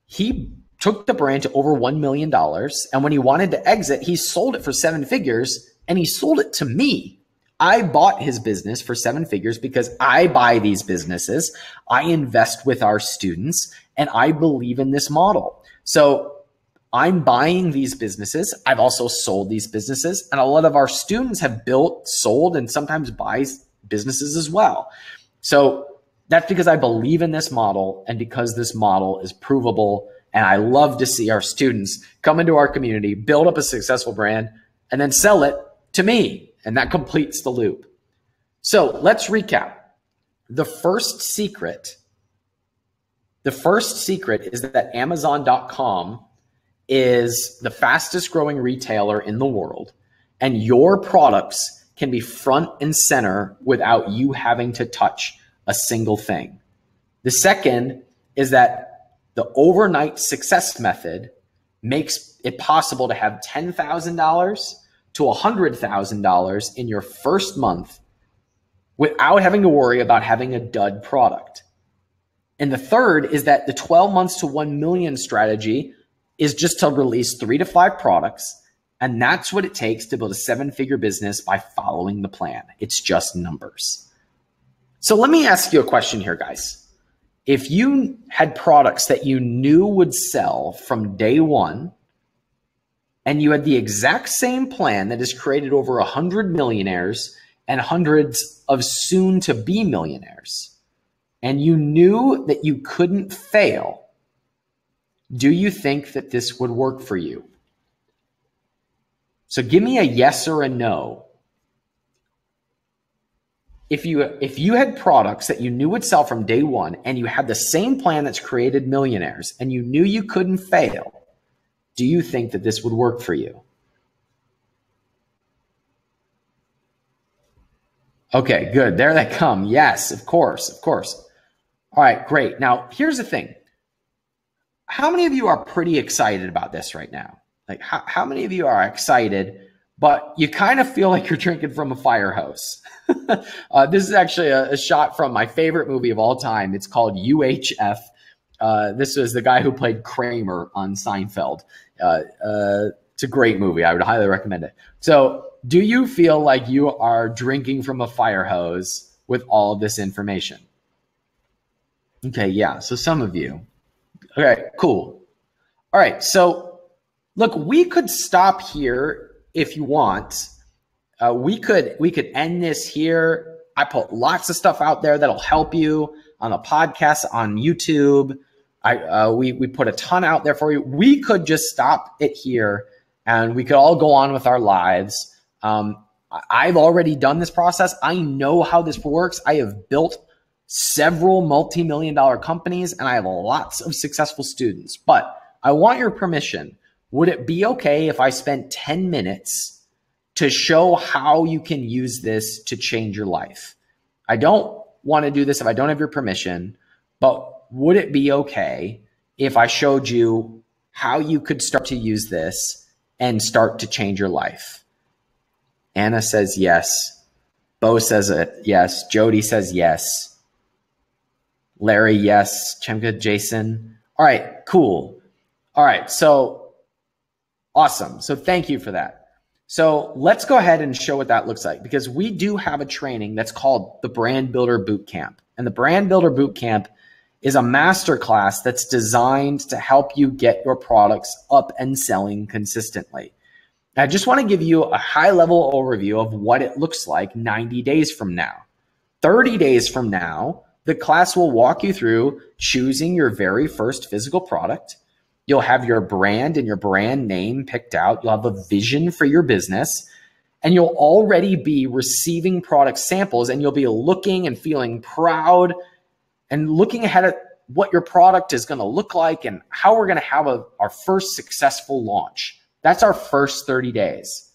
He took the brand to over $1 million. And when he wanted to exit, he sold it for 7 figures, and he sold it to me. I bought his business for 7 figures because I buy these businesses. I invest with our students, and I believe in this model. So I'm buying these businesses. I've also sold these businesses, and a lot of our students have built, sold, and sometimes buy businesses as well. So that's because I believe in this model, and because this model is provable. And I love to see our students come into our community, build up a successful brand, and then sell it to me. And that completes the loop. So let's recap. The first secret is that Amazon.com is the fastest growing retailer in the world, and your products can be front and center without you having to touch a single thing. The second is that the overnight success method makes it possible to have $10,000 to $100,000 in your first month without having to worry about having a dud product. And the third is that the 12 months to 1 million strategy is just to release 3 to 5 products. And that's what it takes to build a 7-figure business by following the plan. It's just numbers. So let me ask you a question here, guys. If you had products that you knew would sell from day one, and you had the exact same plan that has created over 100 millionaires and hundreds of soon-to-be millionaires, and you knew that you couldn't fail, do you think that this would work for you? So give me a yes or a no. If you had products that you knew would sell from day one, and you had the same plan that's created millionaires, and you knew you couldn't fail, do you think that this would work for you? Okay, good. There they come. Yes, of course, of course. All right, great. Now, here's the thing. How many of you are pretty excited about this right now? Like, how many of you are excited, but you kind of feel like you're drinking from a fire hose? This is actually a shot from my favorite movie of all time. It's called UHF. This was the guy who played Kramer on Seinfeld. It's a great movie. I would highly recommend it. So do you feel like you are drinking from a fire hose with all of this information? Okay, yeah. So some of you. Okay, cool. All right. So look, we could stop here if you want. We could end this here. I put lots of stuff out there that'll help you on the podcast, on YouTube. We put a ton out there for you. We could just stop it here and we could all go on with our lives. I've already done this process. I know how this works. I have built several multi-million-dollar companies and I have lots of successful students, but I want your permission. Would it be okay if I spent 10 minutes to show how you can use this to change your life? I don't want to do this if I don't have your permission, but would it be okay if I showed you how you could start to use this and start to change your life? Anna says yes. Bo says yes. Jody says yes. Larry, yes. Chemka, Jason. All right, cool. All right, so awesome. So thank you for that. So let's go ahead and show what that looks like, because we do have a training that's called the Brand Builder Bootcamp. And the Brand Builder Bootcamp is a masterclass that's designed to help you get your products up and selling consistently. I just want to give you a high-level overview of what it looks like 90 days from now. 30 days from now, the class will walk you through choosing your very first physical product. You'll have your brand and your brand name picked out. You'll have a vision for your business, and you'll already be receiving product samples, and you'll be looking and feeling proud and looking ahead at what your product is going to look like and how we're going to have our first successful launch. That's our first 30 days.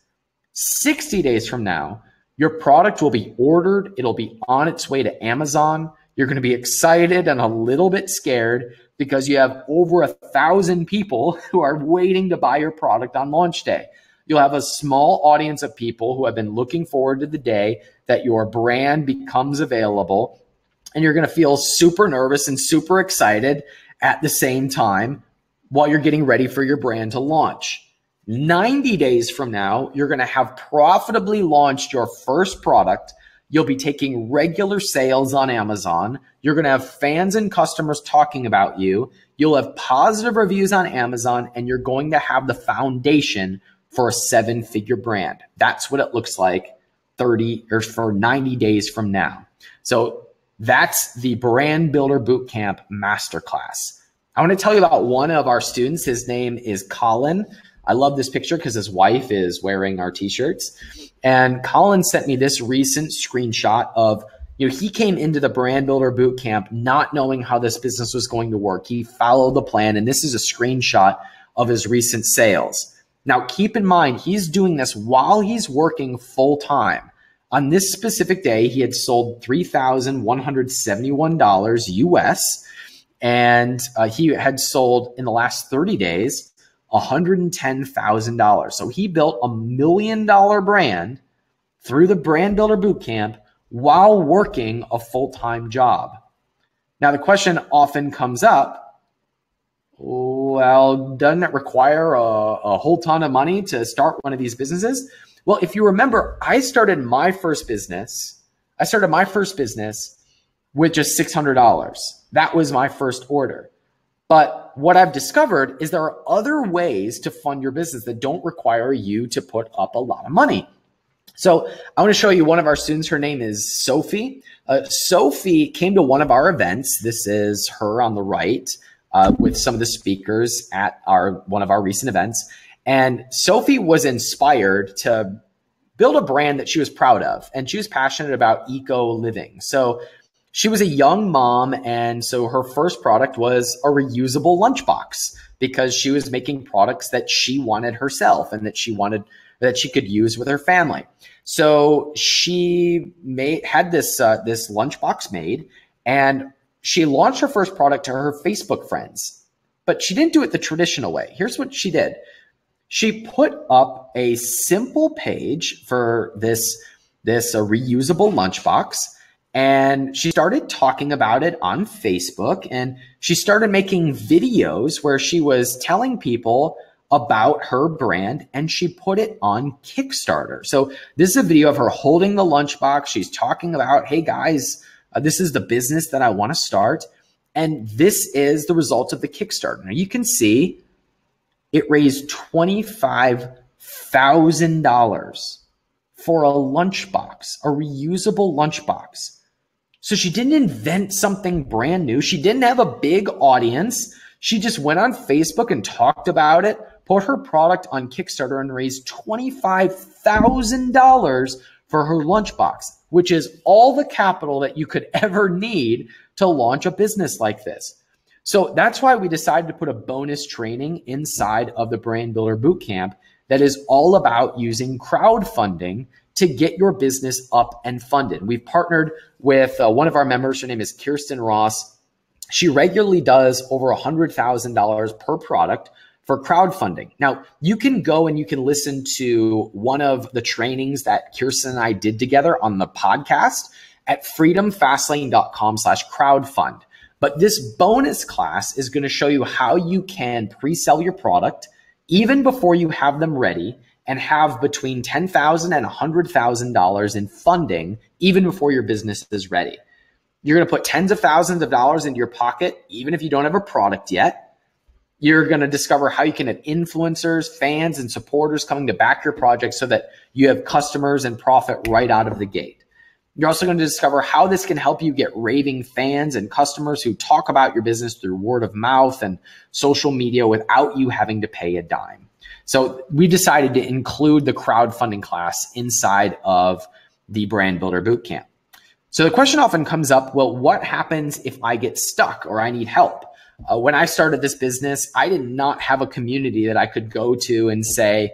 60 days from now, your product will be ordered. It'll be on its way to Amazon. You're going to be excited and a little bit scared because you have over 1,000 people who are waiting to buy your product on launch day. You'll have a small audience of people who have been looking forward to the day that your brand becomes available. And you're going to feel super nervous and super excited at the same time while you're getting ready for your brand to launch. 90 days from now, you're going to have profitably launched your first product. You'll be taking regular sales on Amazon. You're going to have fans and customers talking about you. You'll have positive reviews on Amazon, and you're going to have the foundation for a 7-figure brand. That's what it looks like 90 days from now. So that's the Brand Builder Bootcamp Masterclass. I want to tell you about one of our students. His name is Colin. I love this picture because his wife is wearing our t-shirts. And Colin sent me this recent screenshot of, he came into the Brand Builder Bootcamp not knowing how this business was going to work. He followed the plan, and this is a screenshot of his recent sales. Now, keep in mind, he's doing this while he's working full-time. On this specific day, he had sold $3,171 US, and he had sold in the last 30 days $110,000. So he built $1 million brand through the Brand Builder Bootcamp while working a full-time job. Now, the question often comes up, well, doesn't it require a whole ton of money to start one of these businesses? Well, if you remember, I started my first business with just $600. That was my first order. But what I've discovered is there are other ways to fund your business that don't require you to put up a lot of money. So I want to show you one of our students. Her name is Sophie. Sophie came to one of our events. This is her on the right with some of the speakers at one of our recent events. And Sophie was inspired to build a brand that she was proud of, and she was passionate about eco living. So she was a young mom, and so her first product was a reusable lunchbox because she was making products that she wanted herself and that she could use with her family. So she had this lunchbox made, and she launched her first product to her Facebook friends. But she didn't do it the traditional way. Here's what she did. She put up a simple page for this reusable lunchbox, and she started talking about it on Facebook, and she started making videos where she was telling people about her brand, and she put it on Kickstarter. So this is a video of her holding the lunchbox. She's talking about, hey guys, this is the business that I want to start. And this is the result of the Kickstarter. Now you can see it raised $25,000 for a lunchbox, a reusable lunchbox. So she didn't invent something brand new. She didn't have a big audience. She just went on Facebook and talked about it, put her product on Kickstarter and raised $25,000 for her lunchbox, which is all the capital that you could ever need to launch a business like this. So that's why we decided to put a bonus training inside of the Brand Builder Bootcamp that is all about using crowdfunding to get your business up and funded. We've partnered with one of our members. Her name is Kirsten Ross. She regularly does over $100,000 per product for crowdfunding. Now, you can go and you can listen to one of the trainings that Kirsten and I did together on the podcast at freedomfastlane.com/crowdfund. But this bonus class is going to show you how you can pre-sell your product even before you have them ready and have between $10,000 and $100,000 in funding even before your business is ready. You're going to put tens of thousands of dollars into your pocket even if you don't have a product yet. You're going to discover how you can have influencers, fans, and supporters coming to back your project so that you have customers and profit right out of the gate. You're also going to discover how this can help you get raving fans and customers who talk about your business through word of mouth and social media without you having to pay a dime. So we decided to include the crowdfunding class inside of the Brand Builder Bootcamp. So the question often comes up, well, what happens if I get stuck or I need help? When I started this business, I did not have a community that I could go to and say,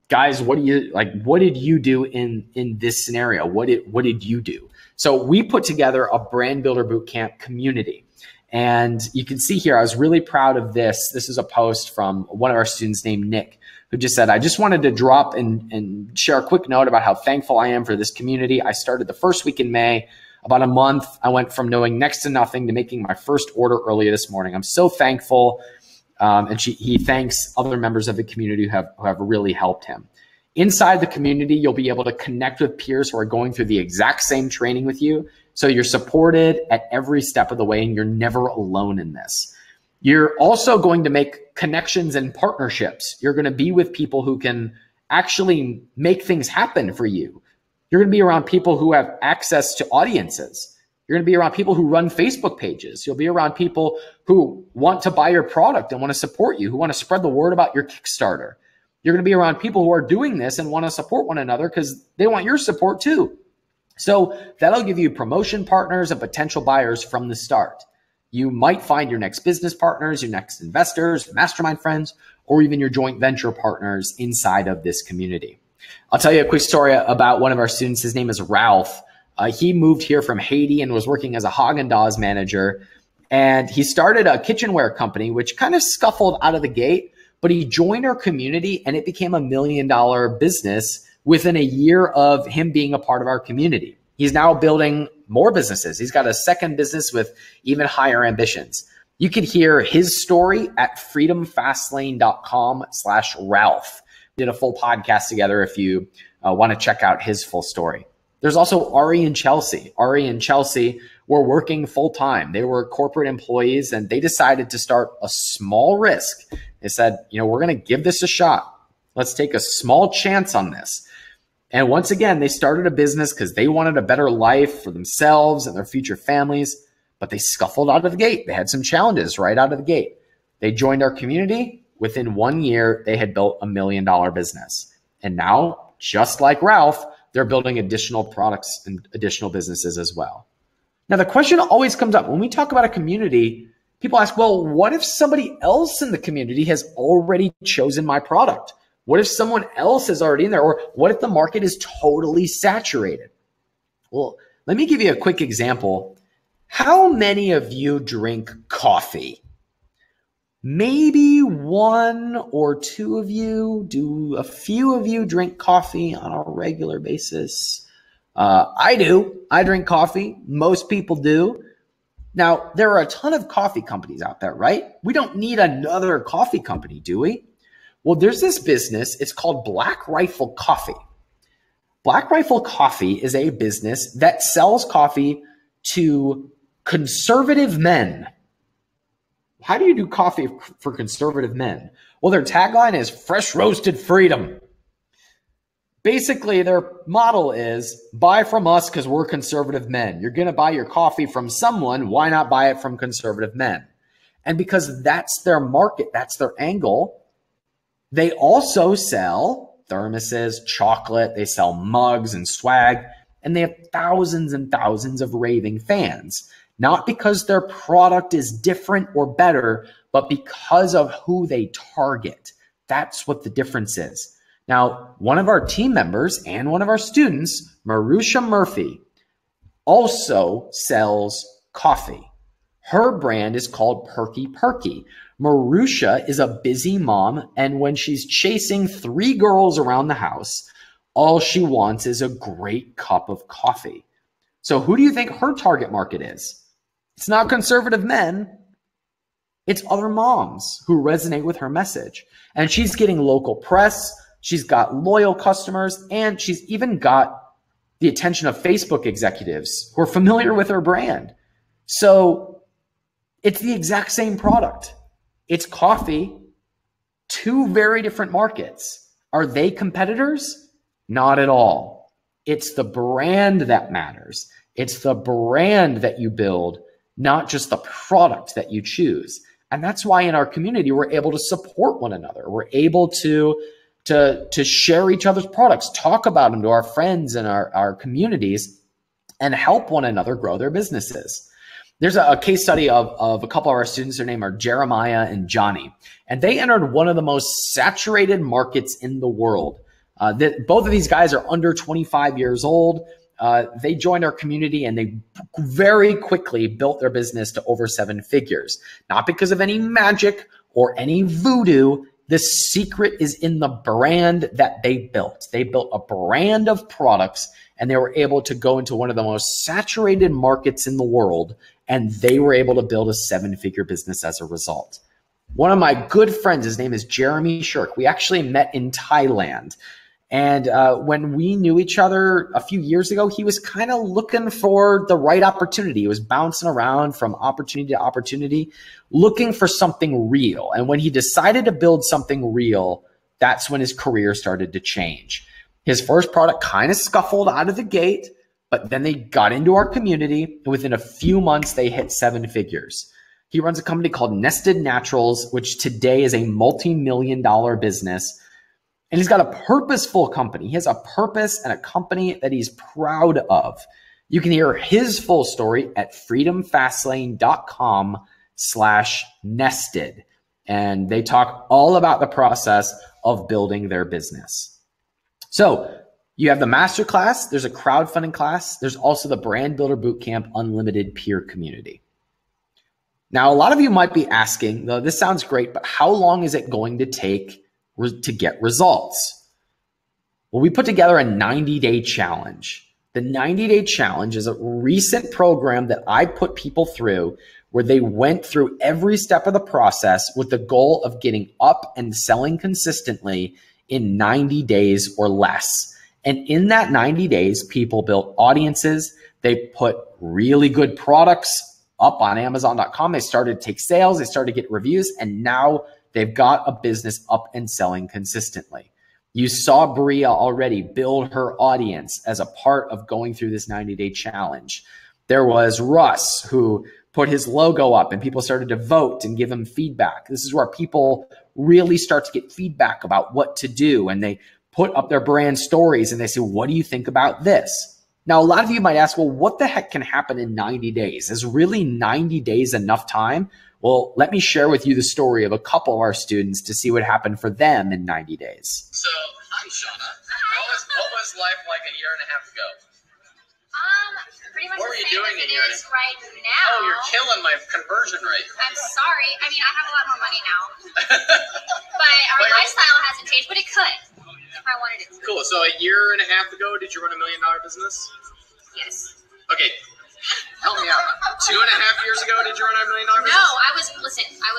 guys, what did you do in this scenario? What did you do? So we put together a Brand Builder Bootcamp community. And you can see here, I was really proud of this. This is a post from one of our students named Nick, who just said, I just wanted to drop and share a quick note about how thankful I am for this community. I started the first week in May. About a month, I went from knowing next to nothing to making my first order earlier this morning. I'm so thankful. And he thanks other members of the community who have really helped him. Inside the community, you'll be able to connect with peers who are going through the exact same training with you. So you're supported at every step of the way and you're never alone in this. You're also going to make connections and partnerships. You're going to be with people who can actually make things happen for you. You're going to be around people who have access to audiences. You're going to be around people who run Facebook pages. You'll be around people who want to buy your product and want to support you, who want to spread the word about your Kickstarter. You're going to be around people who are doing this and want to support one another because they want your support too. So that'll give you promotion partners and potential buyers from the start. You might find your next business partners, your next investors, mastermind friends, or even your joint venture partners inside of this community. I'll tell you a quick story about one of our students. His name is Ralph. He moved here from Haiti and was working as a Haagen-Dazs manager. And he started a kitchenware company, which kind of scuffled out of the gate, but he joined our community and it became $1 million business within a year of him being a part of our community. He's now building more businesses. He's got a second business with even higher ambitions. You can hear his story at freedomfastlane.com/Ralph. We did a full podcast together if you want to check out his full story. There's also Ari and Chelsea. Ari and Chelsea were working full time. They were corporate employees and they decided to start a small risk. They said, we're going to give this a shot. Let's take a small chance on this. And once again, they started a business because they wanted a better life for themselves and their future families, but they scuffled out of the gate. They had some challenges right out of the gate. They joined our community. Within 1 year, they had built $1 million business. And now, just like Ralph, they're building additional products and additional businesses as well. Now, the question always comes up when we talk about a community, people ask, well, what if somebody else in the community has already chosen my product? What if someone else is already in there? Or what if the market is totally saturated? Well, let me give you a quick example. How many of you drink coffee? Maybe one or two of you. Do a few of you drink coffee on a regular basis? I do. I drink coffee. Most people do. Now, there are a ton of coffee companies out there, right? We don't need another coffee company, do we? Well, there's this business. It's called Black Rifle Coffee. Black Rifle Coffee is a business that sells coffee to conservative men. How do you do coffee for conservative men? Well, their tagline is fresh roasted freedom. Basically, their model is buy from us because we're conservative men. You're going to buy your coffee from someone. Why not buy it from conservative men? And because that's their market, that's their angle, they also sell thermoses, chocolate, they sell mugs and swag, and they have thousands and thousands of raving fans. Not because their product is different or better, but because of who they target. That's what the difference is. Now, one of our team members and one of our students, Marusha Murphy, also sells coffee. Her brand is called Perky Perky. Marusha is a busy mom, and when she's chasing 3 girls around the house, all she wants is a great cup of coffee. So who do you think her target market is? It's not conservative men. It's other moms who resonate with her message. And she's getting local press. She's got loyal customers, and she's even got the attention of Facebook executives who are familiar with her brand. So it's the exact same product. It's coffee, 2 very different markets. Are they competitors? Not at all. It's the brand that matters. It's the brand that you build, not just the product that you choose. And that's why in our community, we're able to support one another. We're able to share each other's products, talk about them to our friends and our communities, and help one another grow their businesses. There's a case study of a couple of our students. Their name are Jeremiah and Johnny, and they entered one of the most saturated markets in the world. Both of these guys are under 25 years old. They joined our community and they very quickly built their business to over 7 figures. Not because of any magic or any voodoo. The secret is in the brand that they built. They built a brand of products, and they were able to go into one of the most saturated markets in the world, and they were able to build a 7-figure business as a result. One of my good friends, his name is Jeremy Shirk. We actually met in Thailand. And when we knew each other a few years ago, he was kind of looking for the right opportunity. He was bouncing around from opportunity to opportunity, looking for something real. And when he decided to build something real, that's when his career started to change. His first product kind of scuffled out of the gate, but then they got into our community, and within a few months, they hit 7 figures. He runs a company called Nested Naturals, which today is a multi-million-dollar business. And he's got a purposeful company. He has a purpose and a company that he's proud of. You can hear his full story at freedomfastlane.com/nested. And they talk all about the process of building their business. So you have the masterclass. There's a crowdfunding class. There's also the Brand Builder Bootcamp Unlimited Peer Community. Now, a lot of you might be asking, though, this sounds great, but how long is it going to take to get results? Well, we put together a 90-day challenge. The 90-day challenge is a recent program that I put people through where they went through every step of the process with the goal of getting up and selling consistently in 90 days or less. And in that 90 days, people built audiences. They put really good products up on Amazon.com. They started to take sales. They started to get reviews. And now they've got a business up and selling consistently. You saw Bria already build her audience as a part of going through this 90-day challenge. There was Russ, who put his logo up and people started to vote and give him feedback. This is where people really start to get feedback about what to do. And they put up their brand stories and they say, what do you think about this? Now, a lot of you might ask, well, what the heck can happen in 90 days? Is really 90 days enough time? Well, let me share with you the story of a couple of our students to see what happened for them in 90 days. So, hi, Shauna. What was life like a year and a half ago? Pretty much What were the you same doing as a it year is right now. Oh, you're killing my conversion rate. I'm sorry. I mean, I have a lot more money now. But our lifestyle hasn't changed, but it could if I wanted it to. Cool. So a year and a half ago, did you run $1 million business? Yes. Okay. Help me out. 2.5 years ago, did you run $1 million business? No, I was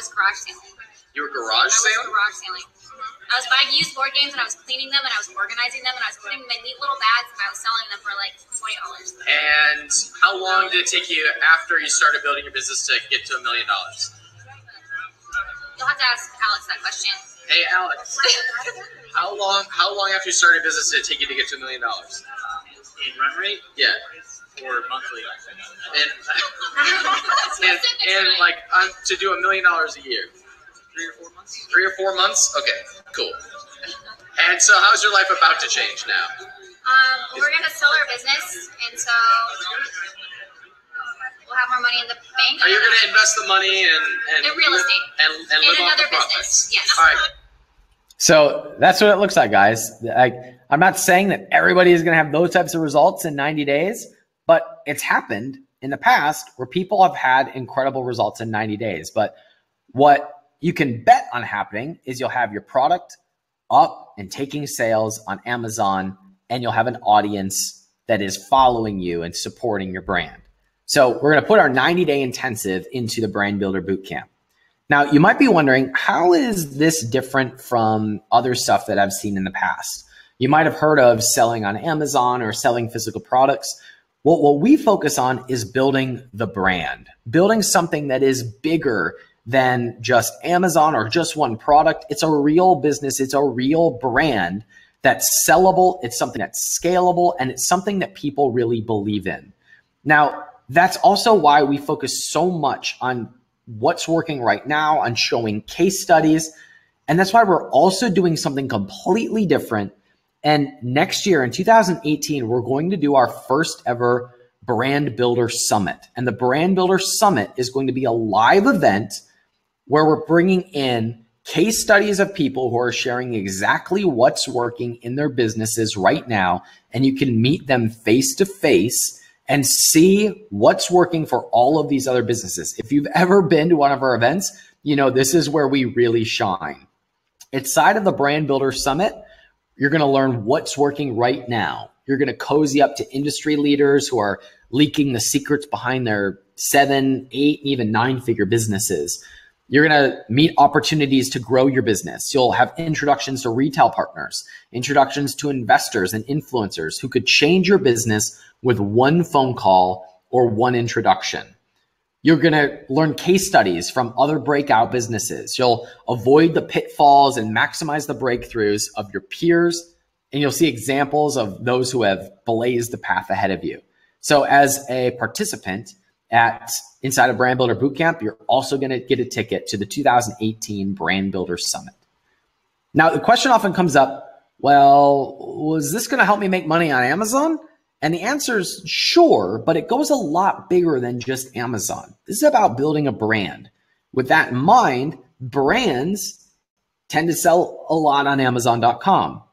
garage sailing. You were garage sailing? Garage sailing. I was buying used board games and I was cleaning them and I was organizing them and I was putting them in neat little bags and I was selling them for like $20. And how long did it take you after you started building your business to get to $1 million? You'll have to ask Alex that question. Hey, Alex, how long after you started business did it take you to get to $1 million? In run rate Yeah. or monthly? And like to do $1 million a year. 3 or 4 months. 3 or 4 months? Okay, cool. And so how's your life about to change now? We're going to sell our business, and so we'll have more money in the bank. Are you going to invest the money and in real estate and in live off another the profits? business? Yes. All right. So that's what it looks like, guys. I'm not saying that everybody is going to have those types of results in 90 days, but it's happened in the past where people have had incredible results in 90 days. But what you can bet on happening is you'll have your product up and taking sales on Amazon, and you'll have an audience that is following you and supporting your brand. So we're going to put our 90-day intensive into the Brand Builder Bootcamp. Now, you might be wondering, how is this different from other stuff that I've seen in the past? You might have heard of selling on Amazon or selling physical products. Well, what we focus on is building the brand, building something that is bigger than just Amazon or just one product. It's a real business. It's a real brand that's sellable. It's something that's scalable, and it's something that people really believe in. Now, that's also why we focus so much on what's working right now, on showing case studies. And that's why we're also doing something completely different. And next year in 2018, we're going to do our first ever Brand Builder Summit. And the Brand Builder Summit is going to be a live event where we're bringing in case studies of people who are sharing exactly what's working in their businesses right now. And you can meet them face to face and see what's working for all of these other businesses. If you've ever been to one of our events, you know this is where we really shine. Inside of the Brand Builder Summit, you're going to learn what's working right now. You're going to cozy up to industry leaders who are leaking the secrets behind their 7, 8, even 9-figure businesses. You're going to meet opportunities to grow your business. You'll have introductions to retail partners, introductions to investors and influencers who could change your business with one phone call or one introduction. You're going to learn case studies from other breakout businesses. You'll avoid the pitfalls and maximize the breakthroughs of your peers. And you'll see examples of those who have blazed the path ahead of you. So as a participant inside of Brand Builder Bootcamp, you're also going to get a ticket to the 2018 Brand Builder Summit. Now, the question often comes up, well, was this going to help me make money on Amazon? And the answer is sure, but it goes a lot bigger than just Amazon. This is about building a brand. With that in mind, brands tend to sell a lot on Amazon.com.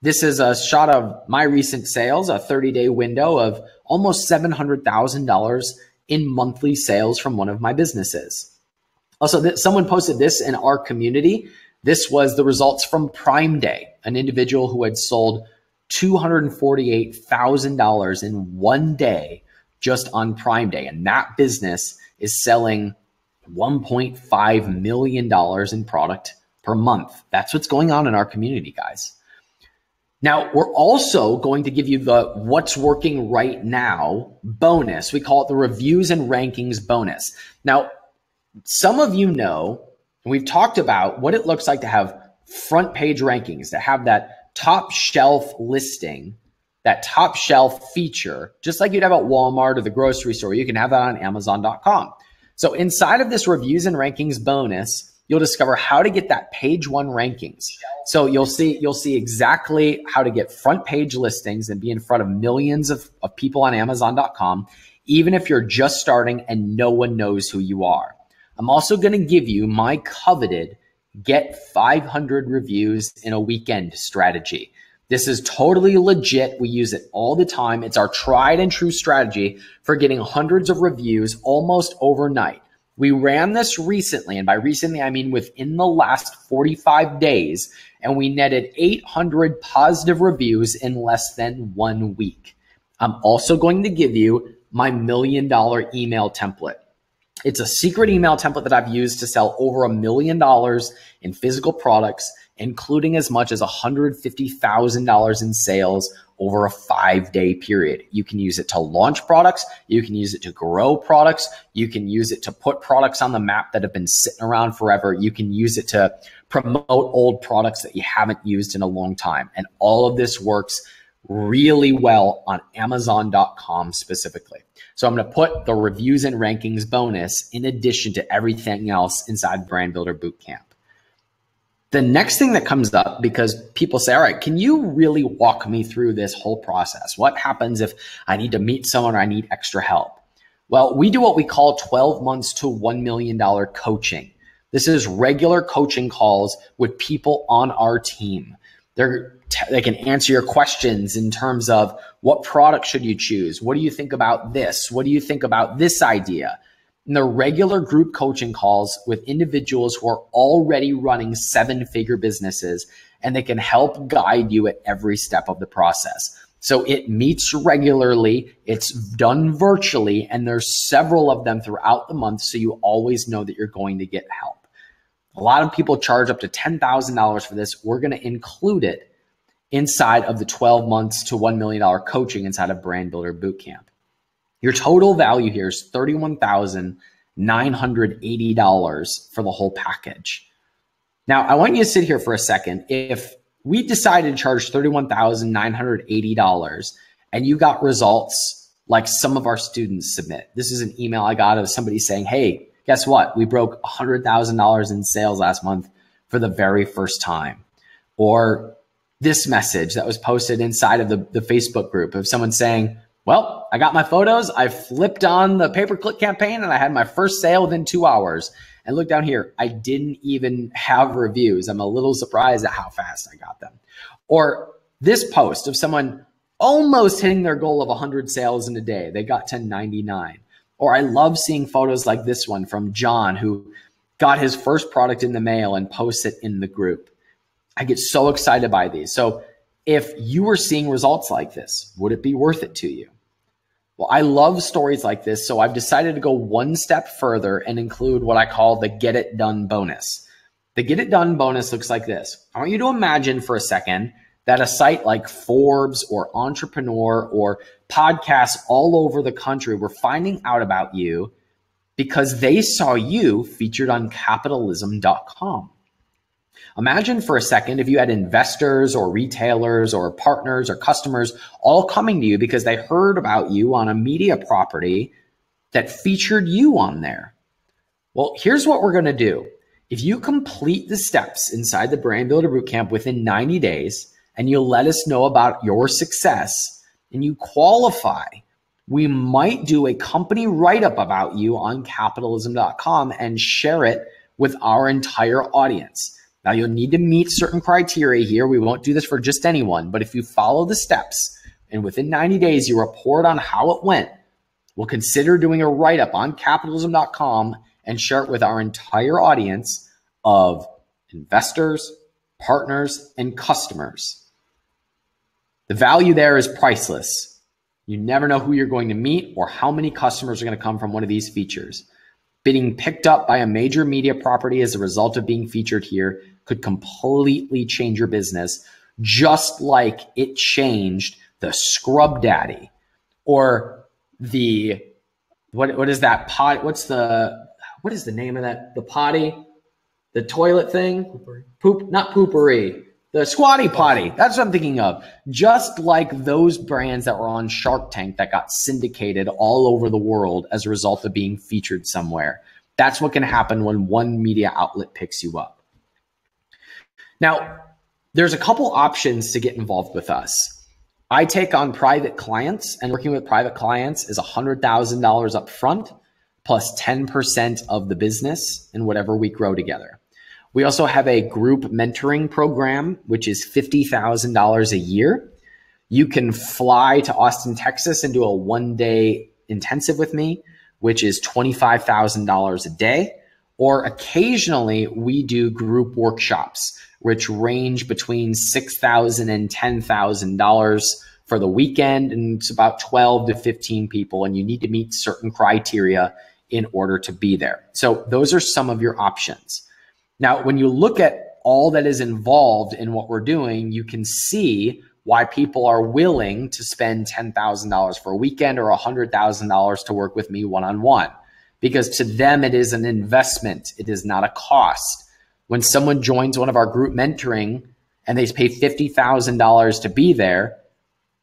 This is a shot of my recent sales, a 30-day window of almost $700,000 in monthly sales from one of my businesses. Also, someone posted this in our community. This was the results from Prime Day, an individual who had sold $248,000 in one day just on Prime Day. And that business is selling $1.5 million in product per month. That's what's going on in our community, guys. Now, we're also going to give you the what's working right now bonus. We call it the reviews and rankings bonus. Now, some of you know, and we've talked about what it looks like to have front page rankings, to have that top shelf listing, that top shelf feature, just like you'd have at Walmart or the grocery store. You can have that on Amazon.com. So inside of this reviews and rankings bonus, you'll discover how to get that page 1 rankings. So you'll see exactly how to get front page listings and be in front of millions of people on Amazon.com, even if you're just starting and no one knows who you are. I'm also going to give you my coveted get 500 reviews in a weekend strategy. This is totally legit. We use it all the time. It's our tried and true strategy for getting hundreds of reviews almost overnight. We ran this recently, and by recently, I mean within the last 45 days, and we netted 800 positive reviews in less than 1 week. I'm also going to give you my $1 million email template. It's a secret email template that I've used to sell over $1 million in physical products including as much as $150,000 in sales over a 5-day period. You can use it to launch products. You can use it to grow products. You can use it to put products on the map that have been sitting around forever. You can use it to promote old products that you haven't used in a long time. And all of this works really well on Amazon.com specifically. So I'm going to put the reviews and rankings bonus in addition to everything else inside Brand Builder Bootcamp. The next thing that comes up, because people say, all right, can you really walk me through this whole process? What happens if I need to meet someone or I need extra help? Well, we do what we call 12 months to $1 million coaching. This is regular coaching calls with people on our team. They can answer your questions in terms of what product should you choose? What do you think about this? What do you think about this idea? And they're regular group coaching calls with individuals who are already running 7-figure businesses, and they can help guide you at every step of the process. So it meets regularly, it's done virtually, and there's several of them throughout the month, so you always know that you're going to get help. A lot of people charge up to $10,000 for this. We're going to include it inside of the 12 months to $1 million coaching inside of Brand Builder Bootcamp. Your total value here is $31,980 for the whole package. Now, I want you to sit here for a second. If we decided to charge $31,980 and you got results like some of our students submit. This is an email I got of somebody saying, hey, guess what? We broke $100,000 in sales last month for the very first time. Or this message that was posted inside of the Facebook group of someone saying, well, I got my photos, I flipped on the pay-per-click campaign, and I had my first sale within 2 hours. And look down here, I didn't even have reviews. I'm a little surprised at how fast I got them. Or this post of someone almost hitting their goal of 100 sales in a day. They got to 99. Or I love seeing photos like this one from John, who got his first product in the mail and posts it in the group. I get so excited by these. So if you were seeing results like this, would it be worth it to you? Well, I love stories like this, so I've decided to go one step further and include what I call the Get It Done bonus. The Get It Done bonus looks like this. I want you to imagine for a second that a site like Forbes or Entrepreneur or podcasts all over the country were finding out about you because they saw you featured on capitalism.com. Imagine for a second if you had investors or retailers or partners or customers all coming to you because they heard about you on a media property that featured you on there. Well, here's what we're going to do. If you complete the steps inside the Brand Builder Bootcamp within 90 days and you'll let us know about your success and you qualify, we might do a company write-up about you on capitalism.com and share it with our entire audience. Now, you'll need to meet certain criteria here. We won't do this for just anyone, but if you follow the steps and within 90 days you report on how it went, we'll consider doing a write-up on capitalism.com and share it with our entire audience of investors, partners, and customers. The value there is priceless. You never know who you're going to meet or how many customers are going to come from one of these features. Being picked up by a major media property as a result of being featured here could completely change your business, just like it changed the Scrub Daddy or the, what is that pot? What is the name of that? The potty, the toilet thing? Poop, not poopery. The Squatty Potty. That's what I'm thinking of. Just like those brands that were on Shark Tank that got syndicated all over the world as a result of being featured somewhere. That's what can happen when one media outlet picks you up. Now, there's a couple options to get involved with us. I take on private clients, and working with private clients is $100,000 up front plus 10% of the business in whatever we grow together. We also have a group mentoring program, which is $50,000 a year. You can fly to Austin, Texas and do a one-day intensive with me, which is $25,000 a day. Or occasionally we do group workshops, which range between $6,000 and $10,000 for the weekend. And it's about 12 to 15 people. And you need to meet certain criteria in order to be there. So those are some of your options. Now, when you look at all that is involved in what we're doing, you can see why people are willing to spend $10,000 for a weekend or $100,000 to work with me one-on-one, because to them, it is an investment. It is not a cost. When someone joins one of our group mentoring and they pay $50,000 to be there,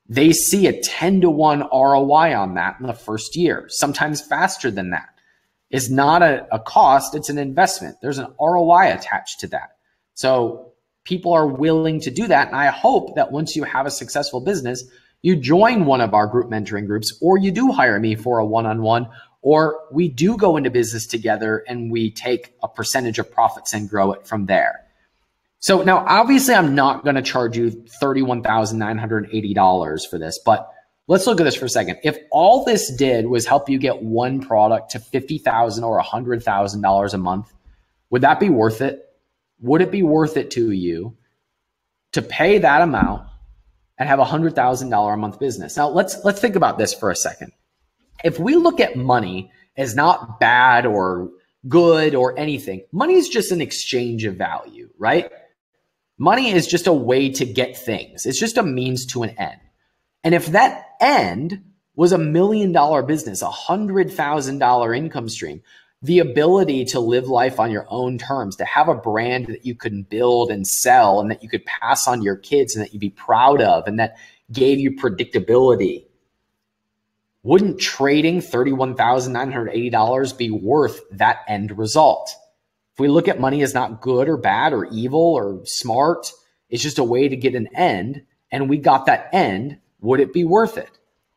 they see a 10-to-1 ROI on that in the first year, sometimes faster than that. It's not a cost, it's an investment. There's an ROI attached to that. So people are willing to do that. And I hope that once you have a successful business, you join one of our group mentoring groups, or you do hire me for a one-on-one, or we do go into business together and we take a percentage of profits and grow it from there. So now, obviously, I'm not going to charge you $31,980 for this, but let's look at this for a second. If all this did was help you get one product to $50,000 or $100,000 a month, would that be worth it? Would it be worth it to you to pay that amount and have a $100,000 a month business? Now, let's think about this for a second. If we look at money as not bad or good or anything, money is just an exchange of value, right? Money is just a way to get things. It's just a means to an end. And if that end was $1 million business, a $100,000 income stream, the ability to live life on your own terms, to have a brand that you can build and sell and that you could pass on to your kids and that you'd be proud of and that gave you predictability, wouldn't trading $31,980 be worth that end result? If we look at money as not good or bad or evil or smart, it's just a way to get an end, and we got that end, would it be worth it?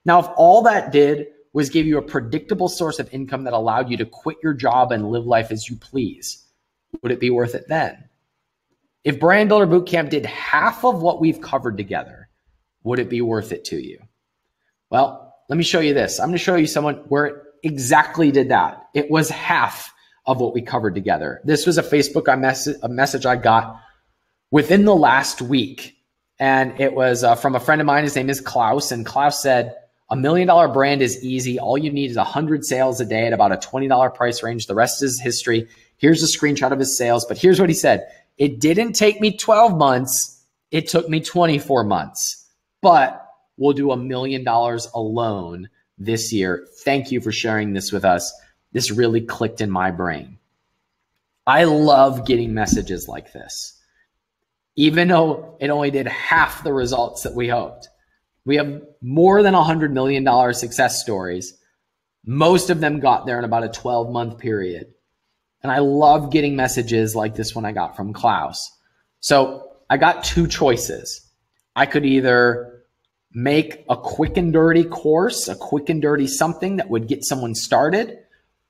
Now, if all that did was give you a predictable source of income that allowed you to quit your job and live life as you please, would it be worth it then? If Brand Builder Bootcamp did half of what we've covered together, would it be worth it to you? Well, let me show you this. I'm going to show you someone where it exactly did that. It was half of what we covered together. This was a Facebook message I got within the last week. And it was from a friend of mine. His name is Klaus. And Klaus said, $1 million brand is easy. All you need is 100 sales a day at about a $20 price range. The rest is history. Here's a screenshot of his sales. But here's what he said. It didn't take me 12 months. It took me 24 months. But we'll do $1 million alone this year. Thank you for sharing this with us. This really clicked in my brain. I love getting messages like this, even though it only did half the results that we hoped. We have more than $100 million success stories. Most of them got there in about a 12-month period. And I love getting messages like this one I got from Klaus. So I got two choices. I could either make a quick and dirty course, a quick and dirty something that would get someone started,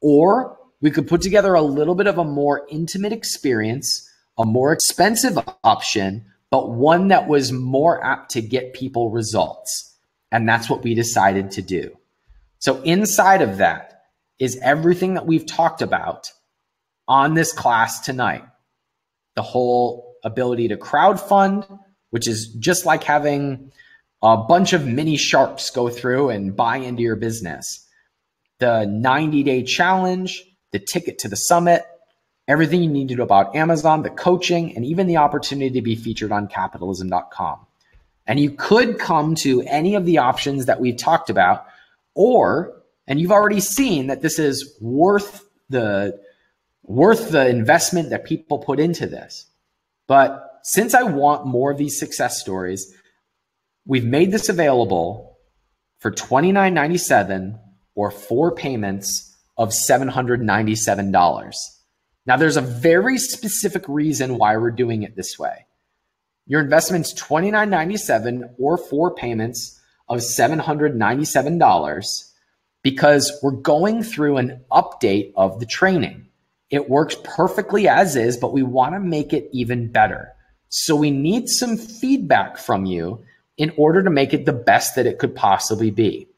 or we could put together a little bit of a more intimate experience, a more expensive option, but one that was more apt to get people results. And that's what we decided to do. So inside of that is everything that we've talked about on this class tonight. The whole ability to crowdfund, which is just like having a bunch of mini sharks go through and buy into your business. The 90-day challenge, the ticket to the summit, everything you need to know about Amazon, the coaching, and even the opportunity to be featured on capitalism.com. And you could come to any of the options that we've talked about, and you've already seen that this is worth the investment that people put into this. But since I want more of these success stories, we've made this available for $29.97 or 4 payments of $797. Now, there's a very specific reason why we're doing it this way. Your investment's $29.97 or 4 payments of $797 because we're going through an update of the training. It works perfectly as is, but we want to make it even better. So we need some feedback from you in order to make it the best that it could possibly be.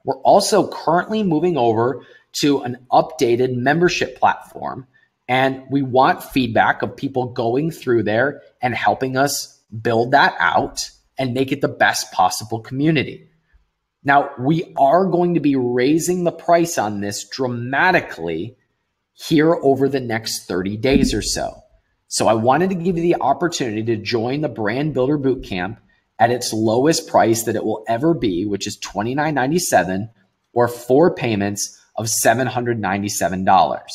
We're also currently moving over to an updated membership platform, and we want feedback of people going through there and helping us build that out and make it the best possible community. Now, we are going to be raising the price on this dramatically here over the next 30 days or so. So I wanted to give you the opportunity to join the Brand Builder Bootcamp at its lowest price that it will ever be, which is $29.97, or 4 payments of $797.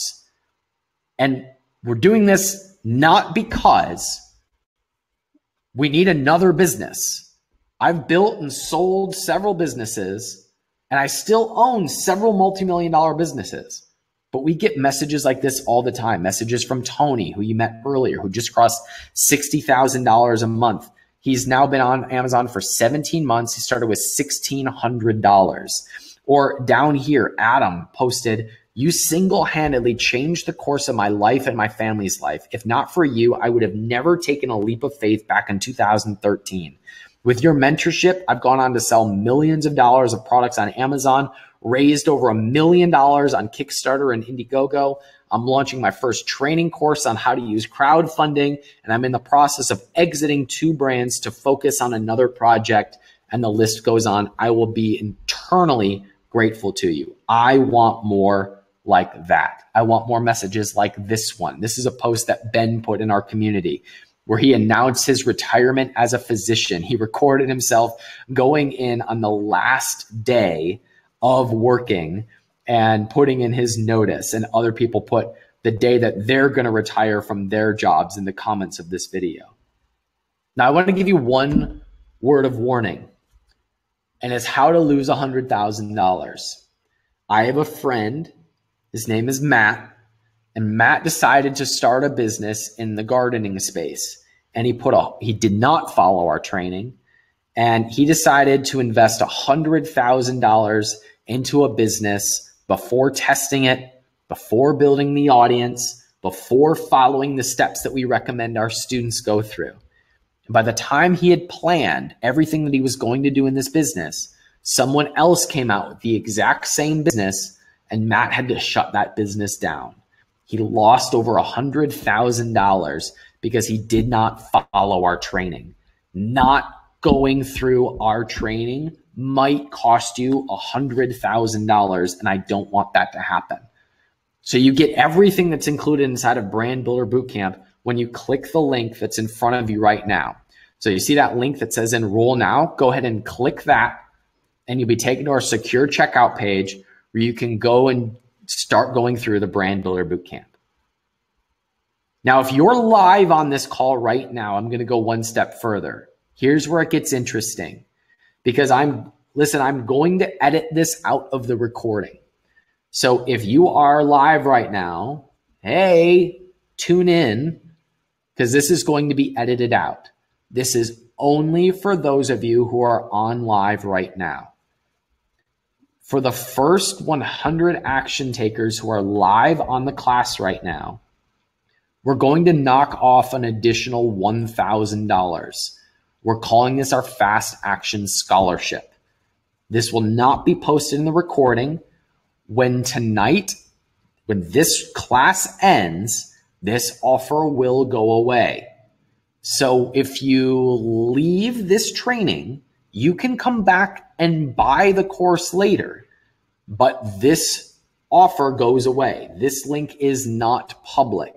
And we're doing this not because we need another business. I've built and sold several businesses, and I still own several multi-million-dollar businesses. But we get messages like this all the time. Messages from Tony, who you met earlier, who just crossed $60,000 a month. He's now been on Amazon for 17 months. He started with $1,600. Or down here, Adam posted, "You single-handedly changed the course of my life and my family's life. If not for you, I would have never taken a leap of faith back in 2013. With your mentorship, I've gone on to sell millions of dollars of products on Amazon, raised over $1 million on Kickstarter and Indiegogo. I'm launching my first training course on how to use crowdfunding, and I'm in the process of exiting 2 brands to focus on another project," and the list goes on. I will be eternally grateful to you. I want more like that. I want more messages like this one. This is a post that Ben put in our community where he announced his retirement as a physician. He recorded himself going in on the last day of working and putting in his notice, and other people put the day that they're going to retire from their jobs in the comments of this video. Now, I want to give you one word of warning, and it's how to lose $100,000. I have a friend, his name is Matt, and Matt decided to start a business in the gardening space, and he did not follow our training, and he decided to invest $100,000 into a business before testing it, before building the audience, before following the steps that we recommend our students go through. And by the time he had planned everything that he was going to do in this business, someone else came out with the exact same business, and Matt had to shut that business down. He lost over $100,000 because he did not follow our training. Not going through our training might cost you $100,000, and I don't want that to happen. So you get everything that's included inside of Brand Builder Bootcamp when you click the link that's in front of you right now. So you see that link that says enroll now? Go ahead and click that, and you'll be taken to our secure checkout page where you can go and start going through the Brand Builder Bootcamp. Now, if you're live on this call right now, I'm going to go one step further. Here's where it gets interesting, because I'm going to edit this out of the recording. So if you are live right now, hey, tune in, because this is going to be edited out. This is only for those of you who are on live right now. For the first 100 action takers who are live on the class right now, we're going to knock off an additional $1,000. We're calling this our Fast Action Scholarship. This will not be posted in the recording. When this class ends, this offer will go away. So if you leave this training, you can come back and buy the course later, but this offer goes away. This link is not public.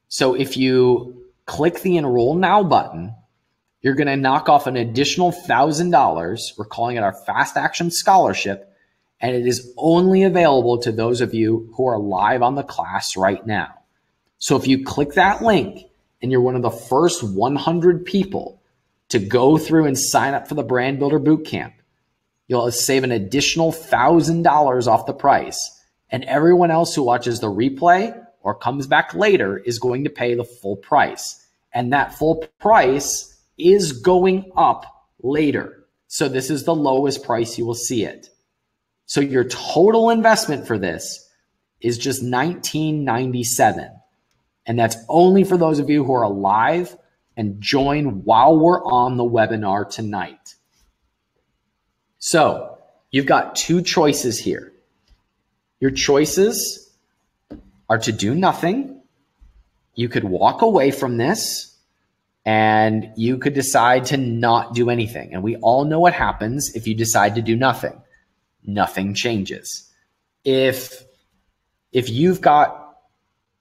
So if you click the Enroll Now button, you're going to knock off an additional $1,000. We're calling it our Fast Action Scholarship, and it is only available to those of you who are live on the class right now. So if you click that link and you're one of the first 100 people to go through and sign up for the Brand Builder Bootcamp, you'll save an additional $1,000 off the price. And everyone else who watches the replay or comes back later is going to pay the full price. And that full price is going up later. So this is the lowest price you will see it. So your total investment for this is just $19.97. And that's only for those of you who are live and join while we're on the webinar tonight. So you've got 2 choices here. Your choices are to do nothing. You could walk away from this, and you could decide to not do anything. And we all know what happens if you decide to do nothing. Nothing changes. If you've got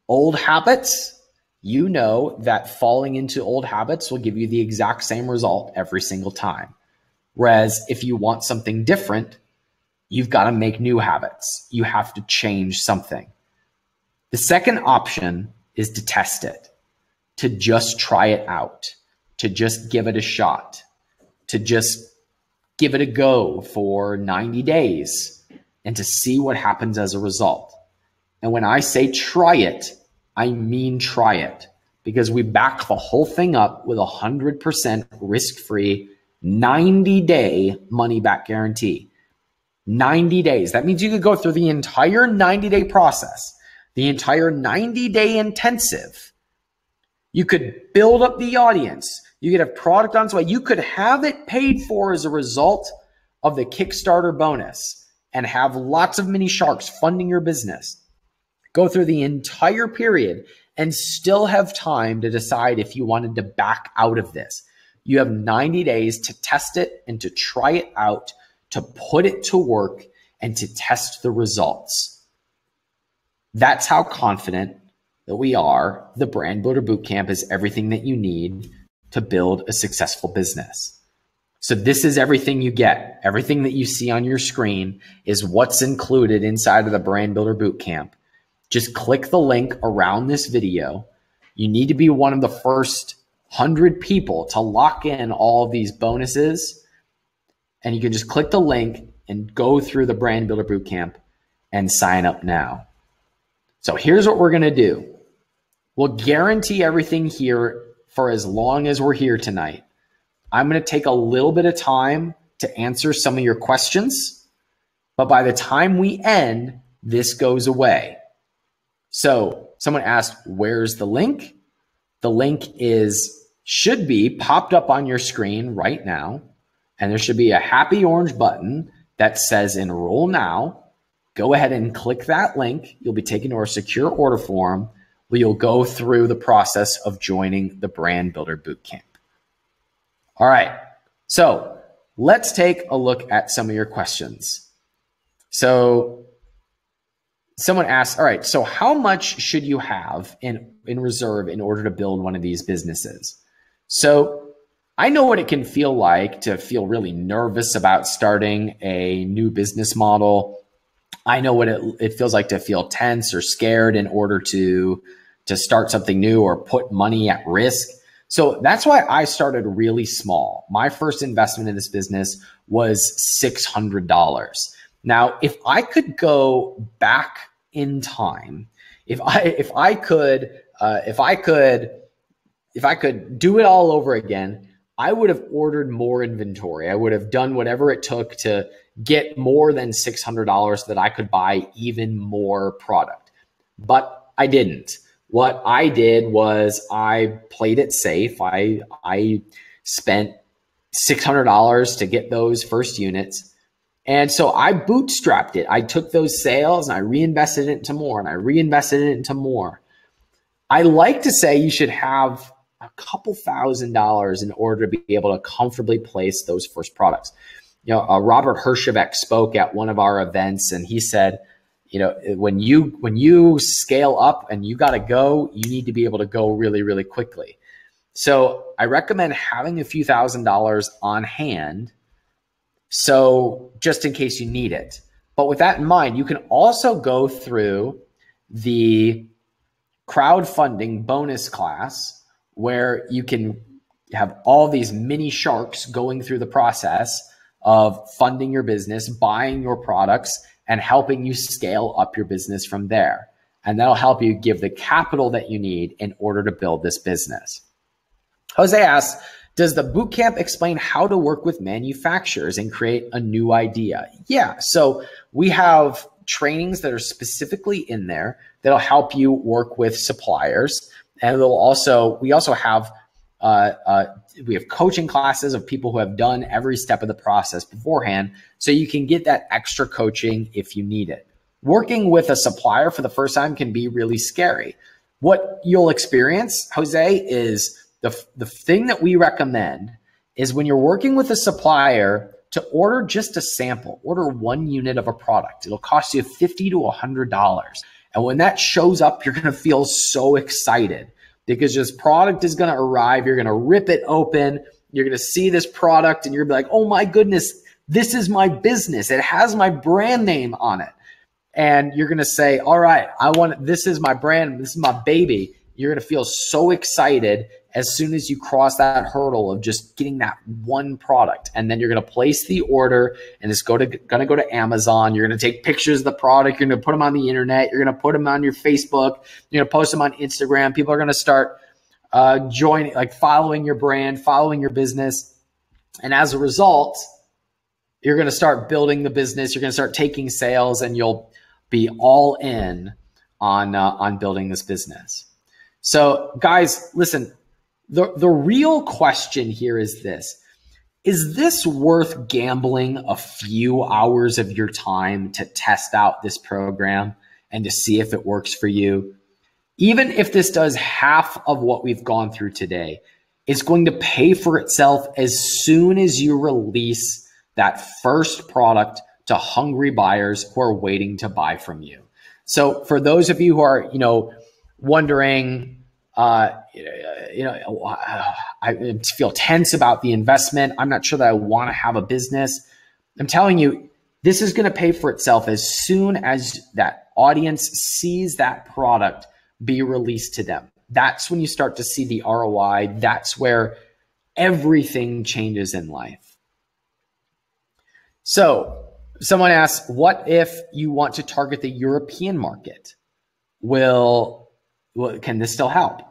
old habits you know that falling into old habits will give you the exact same result every single time. Whereas if you want something different, you've got to make new habits. You have to change something. The second option is to test it, to just try it out, to just give it a shot, to just give it a go for 90 days and to see what happens as a result. And when I say try it, I mean try it, because we back the whole thing up with 100% risk-free 90-day money-back guarantee. 90 days. That means you could go through the entire 90-day process, the entire 90-day intensive. You could build up the audience. You could have product on its way. You could have it paid for as a result of the Kickstarter bonus and have lots of mini sharks funding your business. Go through the entire period and still have time to decide if you wanted to back out of this. You have 90 days to test it and to try it out, to put it to work and to test the results. That's how confident that we are. The Brand Builder Bootcamp is everything that you need to build a successful business. So this is everything you get. Everything that you see on your screen is what's included inside of the Brand Builder Bootcamp. Just click the link around this video. You need to be one of the first 100 people to lock in all of these bonuses. And you can just click the link and go through the Brand Builder Bootcamp and sign up now. So here's what we're going to do. We'll guarantee everything here for as long as we're here tonight. I'm going to take a little bit of time to answer some of your questions, but by the time we end, this goes away. So someone asked, where's the link? The link should be popped up on your screen right now. And there should be a happy orange button that says enroll now. Go ahead and click that link. You'll be taken to our secure order form where you'll go through the process of joining the Brand Builder Bootcamp. All right, so let's take a look at some of your questions. So someone asked, all right, so how much should you have in reserve in order to build one of these businesses? So I know what it can feel like to feel really nervous about starting a new business model. I know what it feels like to feel tense or scared in order to start something new or put money at risk. So that's why I started really small. My first investment in this business was $600. Now, if I could go back in time, if I could do it all over again, I would have ordered more inventory. I would have done whatever it took to get more than $600 so that I could buy even more product. But I didn't. What I did was I played it safe. I spent $600 to get those first units. And so I bootstrapped it. I took those sales and I reinvested it into more and I reinvested it into more. I like to say you should have a couple $1,000s in order to be able to comfortably place those first products. You know, Robert Herjavec spoke at one of our events and he said, you know, when you scale up and you got to go, you need to be able to go really, really quickly. So I recommend having a few $1,000s on hand. So just in case you need it. But with that in mind, you can also go through the crowdfunding bonus class where you can have all these mini sharks going through the process of funding your business, buying your products, and helping you scale up your business from there. And that'll help you give the capital that you need in order to build this business. Jose asks, does the bootcamp explain how to work with manufacturers and create a new idea? Yeah, so we have trainings that are specifically in there that'll help you work with suppliers. And we also have we have coaching classes of people who have done every step of the process beforehand, so you can get that extra coaching if you need it. Working with a supplier for the first time can be really scary. What you'll experience, Jose, is the thing that we recommend is when you're working with a supplier to order just a sample, order 1 unit of a product. It'll cost you $50 to $100. And when that shows up, you're going to feel so excited. because this product is going to arrive. You're going to rip it open. You're going to see this product and you're going to be like, oh my goodness, this is my business. It has my brand name on it. And you're going to say, all right, this is my brand. This is my baby. You're going to feel so excited as soon as you cross that hurdle of just getting that one product. And then you're going to place the order and it's going to go to Amazon. You're going to take pictures of the product. You're going to put them on the internet. You're going to put them on your Facebook. You're going to post them on Instagram. People are going to start joining, like following your brand, following your business. And as a result, you're going to start building the business. You're going to start taking sales and you'll be all in on building this business. So guys, listen, the real question here is this: is this worth gambling a few hours of your time to test out this program and to see if it works for you? Even if this does half of what we've gone through today, it's going to pay for itself as soon as you release that first product to hungry buyers who are waiting to buy from you. So for those of you who are, wondering, I feel tense about the investment, I'm not sure that I want to have a business. I'm telling you, this is going to pay for itself as soon as that audience sees that product be released to them. That's when you start to see the ROI. That's where everything changes in life. So someone asks, what if you want to target the European market? Can this still help?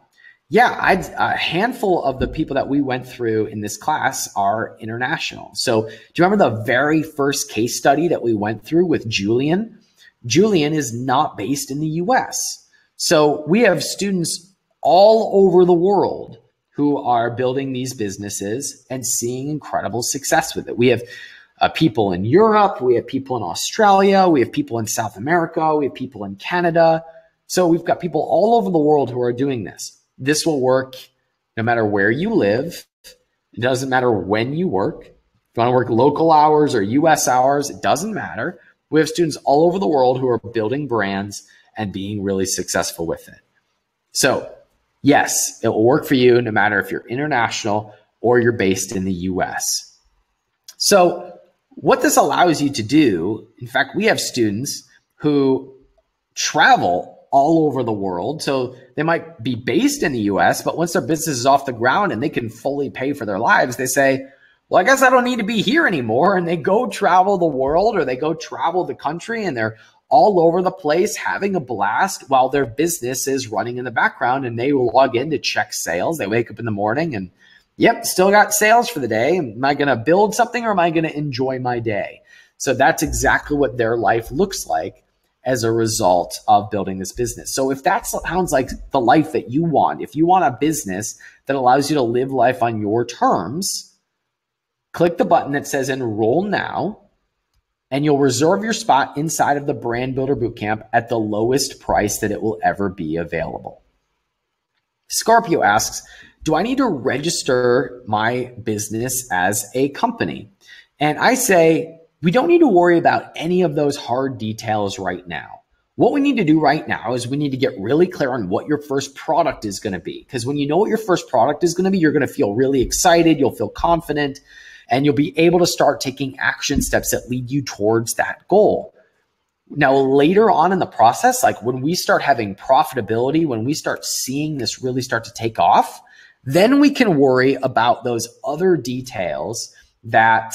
Yeah, a handful of the people that we went through in this class are international. So do you remember the very first case study that we went through with Julian? Julian is not based in the US. So we have students all over the world who are building these businesses and seeing incredible success with it. We have people in Europe, we have people in Australia, we have people in South America, we have people in Canada. So we've got people all over the world who are doing this. This will work no matter where you live. It doesn't matter when you work. If you want to work local hours or US hours, it doesn't matter. We have students all over the world who are building brands and being really successful with it. So yes, it will work for you no matter if you're international or you're based in the US. So what this allows you to do, in fact, we have students who travel all over the world. So they might be based in the US, but once their business is off the ground and they can fully pay for their lives, they say, well, I guess I don't need to be here anymore. And they go travel the world or they go travel the country and they're all over the place having a blast while their business is running in the background, and they will log in to check sales. They wake up in the morning and, yep, still got sales for the day. Am I going to build something or am I going to enjoy my day? So that's exactly what their life looks like as a result of building this business. So if that sounds like the life that you want, if you want a business that allows you to live life on your terms, click the button that says enroll now, and you'll reserve your spot inside of the Brand Builder Bootcamp at the lowest price that it will ever be available. Scorpio asks, do I need to register my business as a company? And I say, we don't need to worry about any of those hard details right now. What we need to do right now is we need to get really clear on what your first product is going to be. Because when you know what your first product is going to be, you're going to feel really excited, you'll feel confident, and you'll be able to start taking action steps that lead you towards that goal. Now, later on in the process, like when we start having profitability, when we start seeing this really start to take off, then we can worry about those other details that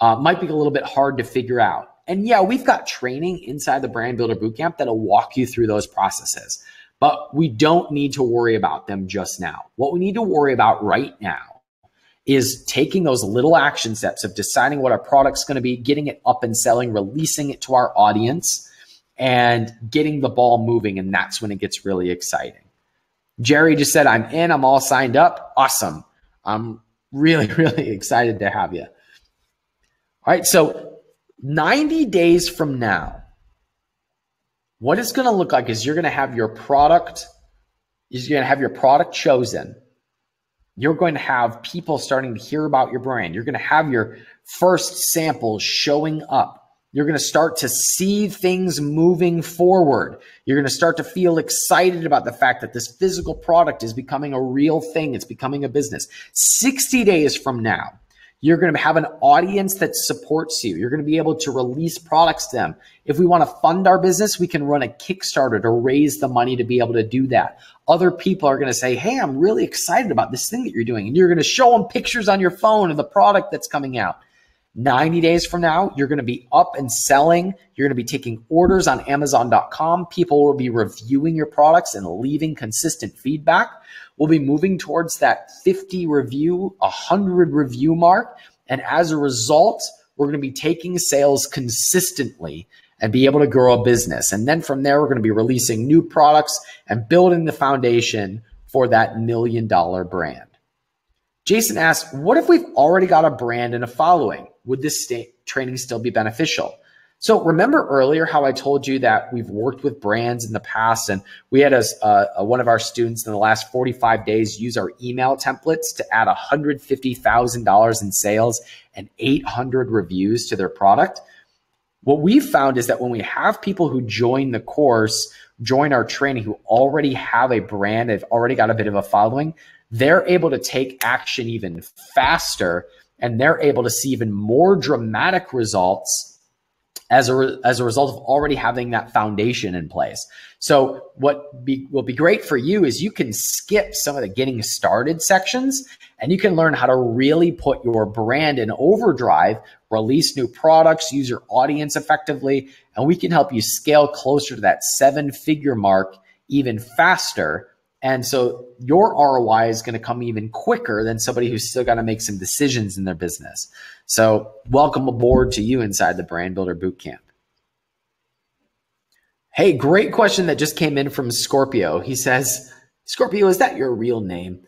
might be a little bit hard to figure out. And yeah, we've got training inside the Brand Builder Bootcamp that'll walk you through those processes, but we don't need to worry about them just now. What we need to worry about right now is taking those little action steps of deciding what our product's going to be, getting it up and selling, releasing it to our audience, and getting the ball moving. And that's when it gets really exciting. Jerry just said, I'm in, I'm all signed up. Awesome. I'm really, really excited to have you. All right. So 90 days from now, what it's going to look like is you're going to have your product, chosen. You're going to have people starting to hear about your brand. You're going to have your first samples showing up You're going to start to see things moving forward. You're going to start to feel excited about the fact that this physical product is becoming a real thing. It's becoming a business. 60 days from now, you're going to have an audience that supports you. You're going to be able to release products to them. If we want to fund our business, we can run a Kickstarter to raise the money to be able to do that. Other people are going to say, hey, I'm really excited about this thing that you're doing. And you're going to show them pictures on your phone of the product that's coming out. 90 days from now, you're going to be up and selling. You're going to be taking orders on Amazon.com. People will be reviewing your products and leaving consistent feedback. We'll be moving towards that 50 review, 100 review mark. And as a result, we're going to be taking sales consistently and be able to grow a business. And then from there, we're going to be releasing new products and building the foundation for that $1 million brand. Jason asked, what if we've already got a brand and a following? Would this training still be beneficial? So remember earlier how I told you that we've worked with brands in the past, and we had one of our students in the last 45 days use our email templates to add $150,000 in sales and 800 reviews to their product. What we've found is that when we have people who join the course, join our training, who already have a brand, they've already got a bit of a following, they're able to take action even faster, and they're able to see even more dramatic results as a result of already having that foundation in place. So what will be great for you is you can skip some of the getting started sections, and you can learn how to really put your brand in overdrive, release new products, use your audience effectively, and we can help you scale closer to that 7-figure mark even faster. And so your ROI is going to come even quicker than somebody who's still got to make some decisions in their business. So welcome aboard to you inside the Brand Builder Bootcamp. Hey, great question that just came in from Scorpio. He says, Scorpio, is that your real name?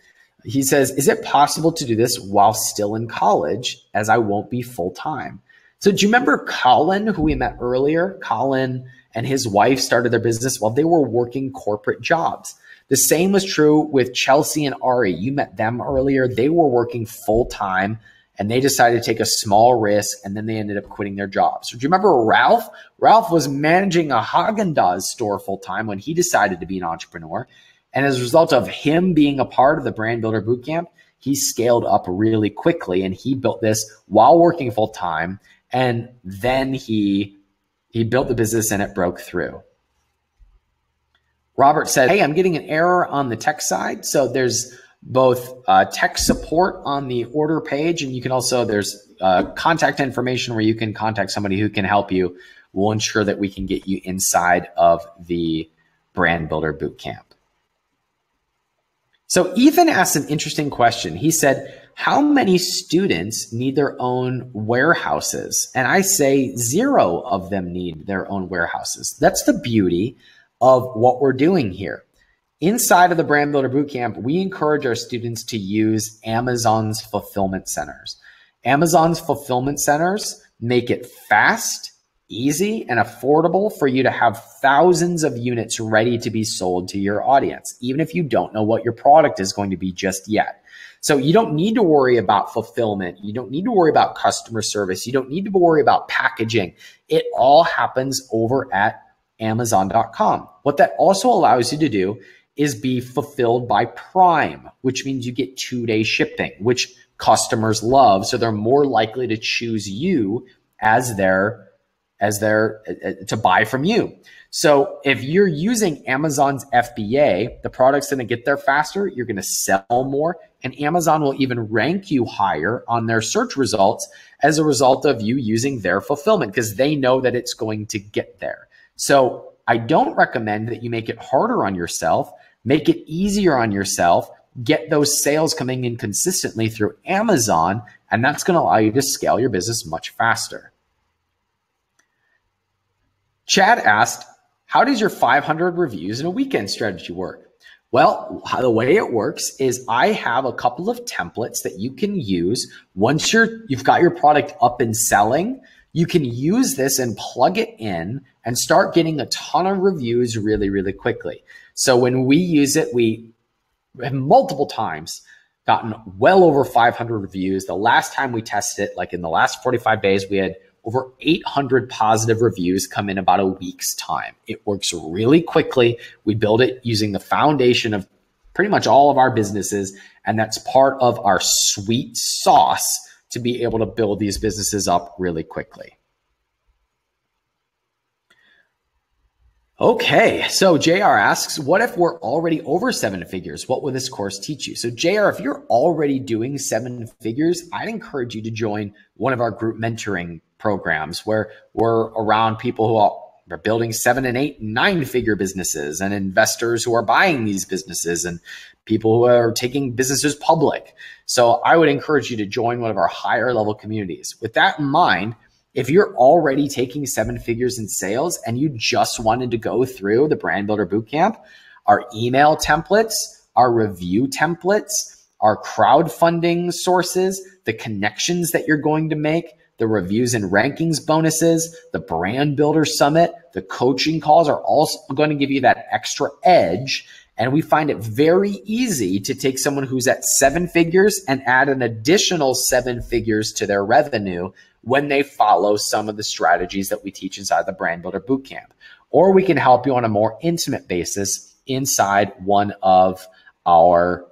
He says, is it possible to do this while still in college, as I won't be full-time? So do you remember Colin, who we met earlier? Colin and his wife started their business while they were working corporate jobs. The same was true with Chelsea and Ari. You met them earlier. They were working full-time, and they decided to take a small risk, and then they ended up quitting their jobs. So do you remember Ralph? Ralph was managing a Haagen-Dazs store full-time when he decided to be an entrepreneur. And as a result of him being a part of the Brand Builder Bootcamp, he scaled up really quickly, and he built this while working full-time. And then he built the business, and it broke through. Robert said, hey, I'm getting an error on the tech side. So there's both tech support on the order page, and you can also, there's contact information where you can contact somebody who can help you. We'll ensure that we can get you inside of the Brand Builder Bootcamp. So Ethan asked an interesting question. He said, how many students need their own warehouses? And I say 0 of them need their own warehouses. That's the beauty of what we're doing here. Inside of the Brand Builder Bootcamp, we encourage our students to use Amazon's fulfillment centers. Amazon's fulfillment centers make it fast, easy, and affordable for you to have thousands of units ready to be sold to your audience, even if you don't know what your product is going to be just yet. So you don't need to worry about fulfillment. You don't need to worry about customer service. You don't need to worry about packaging. It all happens over at Amazon.com. What that also allows you to do is be fulfilled by Prime, which means you get 2-day shipping, which customers love. So they're more likely to choose you as their to buy from you. So if you're using Amazon's FBA, the product's going to get there faster. You're going to sell more, and Amazon will even rank you higher on their search results as a result of you using their fulfillment, because they know that it's going to get there. So I don't recommend that you make it harder on yourself. Make it easier on yourself. Get those sales coming in consistently through Amazon, and that's going to allow you to scale your business much faster. Chad asked, how does your 500 reviews in a weekend strategy work? Well, the way it works is I have a couple of templates that you can use. Once you've got your product up and selling, you can use this and plug it in and start getting a ton of reviews really, really quickly. So when we use it, we have multiple times gotten well over 500 reviews. The last time we tested it, like in the last 45 days, we had over 800 positive reviews come in about a week's time. It works really quickly. We build it using the foundation of pretty much all of our businesses, and that's part of our sweet sauce to be able to build these businesses up really quickly. Okay, so JR asks, what if we're already over 7 figures? What will this course teach you? So JR, if you're already doing 7 figures, I'd encourage you to join one of our group mentoring programs where we're around people who are building 7 and 8 and 9-figure businesses, and investors who are buying these businesses, and people who are taking businesses public. So I would encourage you to join one of our higher level communities. With that in mind, if you're already taking 7 figures in sales and you just wanted to go through the Brand Builder Bootcamp, our email templates, our review templates, our crowdfunding sources, the connections that you're going to make, the reviews and rankings bonuses, the Brand Builder Summit, the coaching calls are all going to give you that extra edge. And we find it very easy to take someone who's at 7 figures and add an additional 7 figures to their revenue when they follow some of the strategies that we teach inside the Brand Builder Bootcamp. Or we can help you on a more intimate basis inside one of our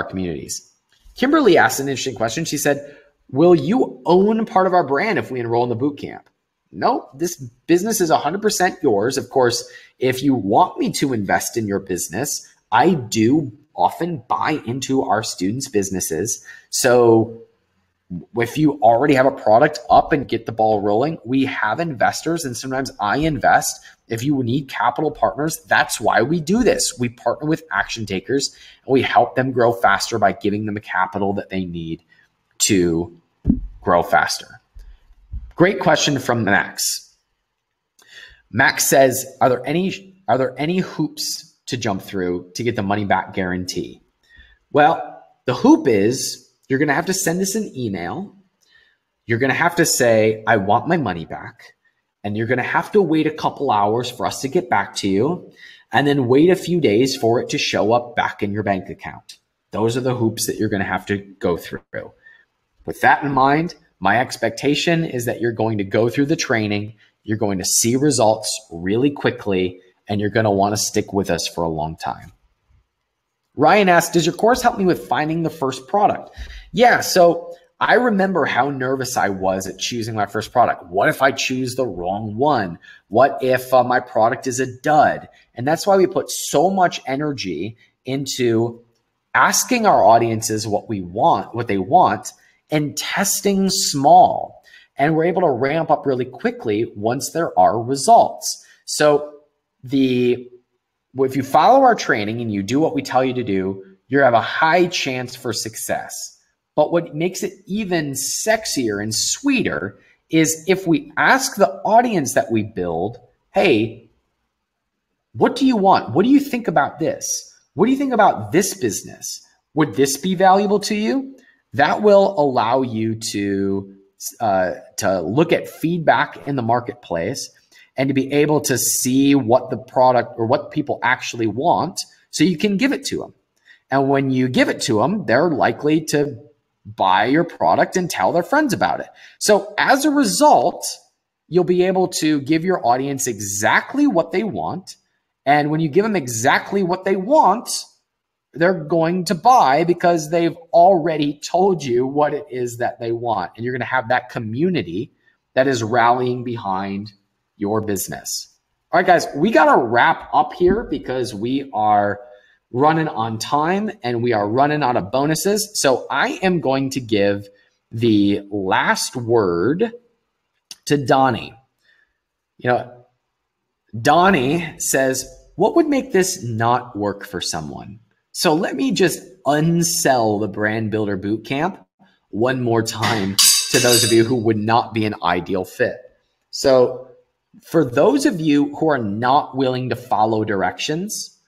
communities. Kimberly asked an interesting question. She said, will you own part of our brand if we enroll in the bootcamp? No, this business is 100% yours. Of course, if you want me to invest in your business, I do often buy into our students' businesses. So if you already have a product up and get the ball rolling, we have investors, and sometimes I invest. If you need capital partners, that's why we do this. We partner with action takers and we help them grow faster by giving them the capital that they need to grow faster. Great question from Max. Max says, are there any hoops to jump through to get the money back guarantee? Well, the hoop is you're going to have to send us an email. You're going to have to say, I want my money back. And you're going to have to wait a couple hours for us to get back to you, and then wait a few days for it to show up back in your bank account. Those are the hoops that you're going to have to go through. With that in mind, my expectation is that you're going to go through the training, you're going to see results really quickly, and you're going to want to stick with us for a long time. Ryan asked, does your course help me with finding the first product? Yeah, so I remember how nervous I was at choosing my first product. What if I choose the wrong one? What if my product is a dud? And that's why we put so much energy into asking our audiences what they want, and testing small. And we're able to ramp up really quickly once there are results. So if you follow our training and you do what we tell you to do, you have a high chance for success. But what makes it even sexier and sweeter is if we ask the audience that we build, hey, what do you want? What do you think about this? What do you think about this business? Would this be valuable to you? That will allow you to look at feedback in the marketplace and to be able to see what the product or what people actually want so you can give it to them. And when you give it to them, they're likely to buy your product and tell their friends about it. So as a result, you'll be able to give your audience exactly what they want. And when you give them exactly what they want, they're going to buy because they've already told you what it is that they want. And you're going to have that community that is rallying behind your business. All right, guys, we got to wrap up here because we are running on time and we are running out of bonuses. So I am going to give the last word to Donnie. You know, Donnie says, what would make this not work for someone? So let me just unsell the Brand Builder Bootcamp one more time to those of you who would not be an ideal fit. So for those of you who are not willing to follow directions,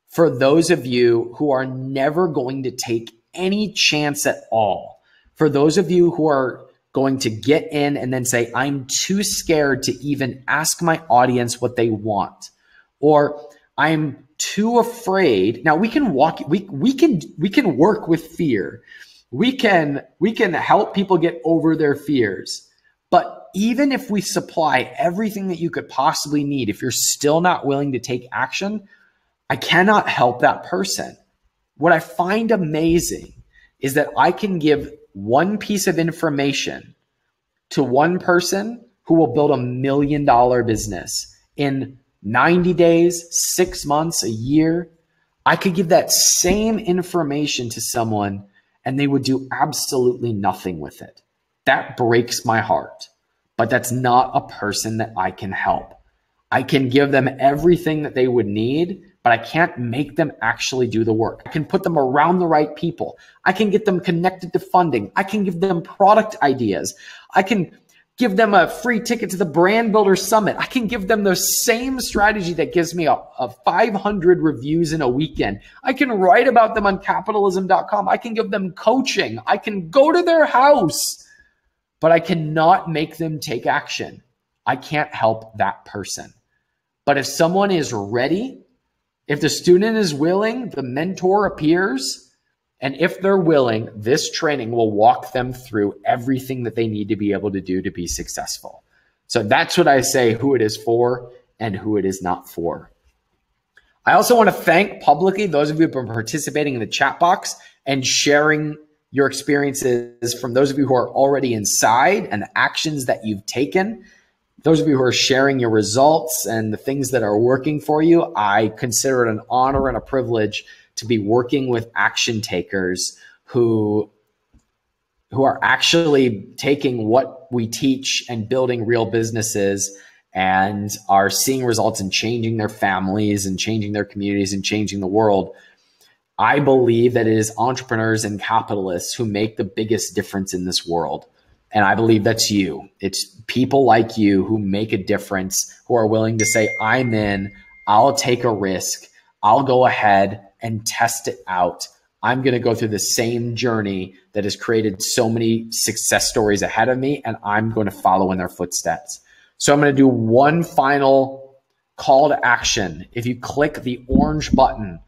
for those of you who are never going to take any chance at all, for those of you who are going to get in and then say, I'm too scared to even ask my audience what they want, or I'm too afraid. Now we can work with fear. We can help people get over their fears. But even if we supply everything that you could possibly need, if you're still not willing to take action, I cannot help that person. What I find amazing is that I can give one piece of information to one person who will build $1 million business in 90 days, 6 months, a year. I could give that same information to someone and they would do absolutely nothing with it. That breaks my heart, but that's not a person that I can help. I can give them everything that they would need, but I can't make them actually do the work. I can put them around the right people. I can get them connected to funding. I can give them product ideas. I can give them a free ticket to the Brand Builder Summit. I can give them the same strategy that gives me a 500 reviews in a weekend. I can write about them on capitalism.com. I can give them coaching. I can go to their house, but I cannot make them take action. I can't help that person. But if someone is ready, if the student is willing, the mentor appears. And if they're willing, this training will walk them through everything that they need to be able to do to be successful. So that's what I say, who it is for and who it is not for. I also want to thank publicly those of you who have been participating in the chat box and sharing your experiences from those of you who are already inside and the actions that you've taken. Those of you who are sharing your results and the things that are working for you. I consider it an honor and a privilege to be working with action takers who are actually taking what we teach and building real businesses and are seeing results and changing their families and changing their communities and changing the world. I believe that it is entrepreneurs and capitalists who make the biggest difference in this world. And I believe that's you. It's people like you who make a difference, who are willing to say, I'm in, I'll take a risk, I'll go ahead and test it out. I'm going to go through the same journey that has created so many success stories ahead of me, and I'm going to follow in their footsteps. So I'm going to do one final call to action. If you click the orange button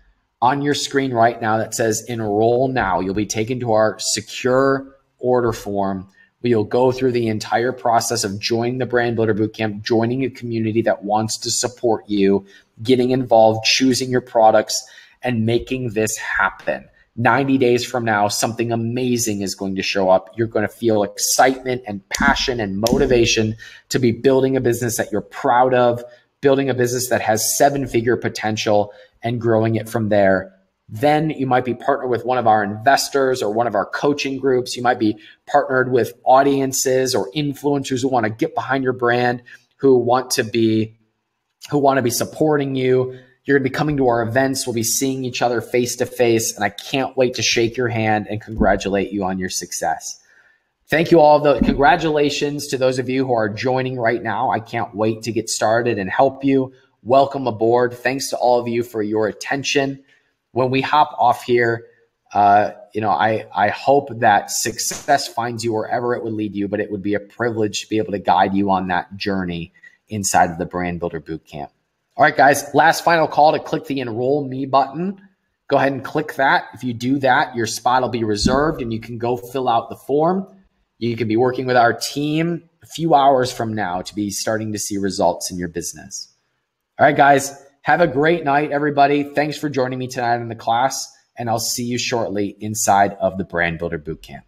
on your screen right now that says enroll now, you'll be taken to our secure order form where you'll go through the entire process of joining the Brand Builder Bootcamp, joining a community that wants to support you, getting involved, choosing your products, and making this happen. 90 days from now, something amazing is going to show up. You're going to feel excitement and passion and motivation to be building a business that you're proud of, building a business that has 7-figure potential and growing it from there. Then you might be partnered with one of our investors or one of our coaching groups. You might be partnered with audiences or influencers who want to get behind your brand, who want to be supporting you. You're going to be coming to our events. We'll be seeing each other face to face, and I can't wait to shake your hand and congratulate you on your success. Thank you all. Congratulations to those of you who are joining right now. I can't wait to get started and help you. Welcome aboard. Thanks to all of you for your attention. When we hop off here, I hope that success finds you wherever it would lead you, but it would be a privilege to be able to guide you on that journey inside of the Brand Builder Bootcamp. All right, guys, last final call to click the Enroll Me button. Go ahead and click that. If you do that, your spot will be reserved and you can go fill out the form. You can be working with our team a few hours from now to be starting to see results in your business. All right, guys, have a great night, everybody. Thanks for joining me tonight in the class, and I'll see you shortly inside of the Brand Builder Bootcamp.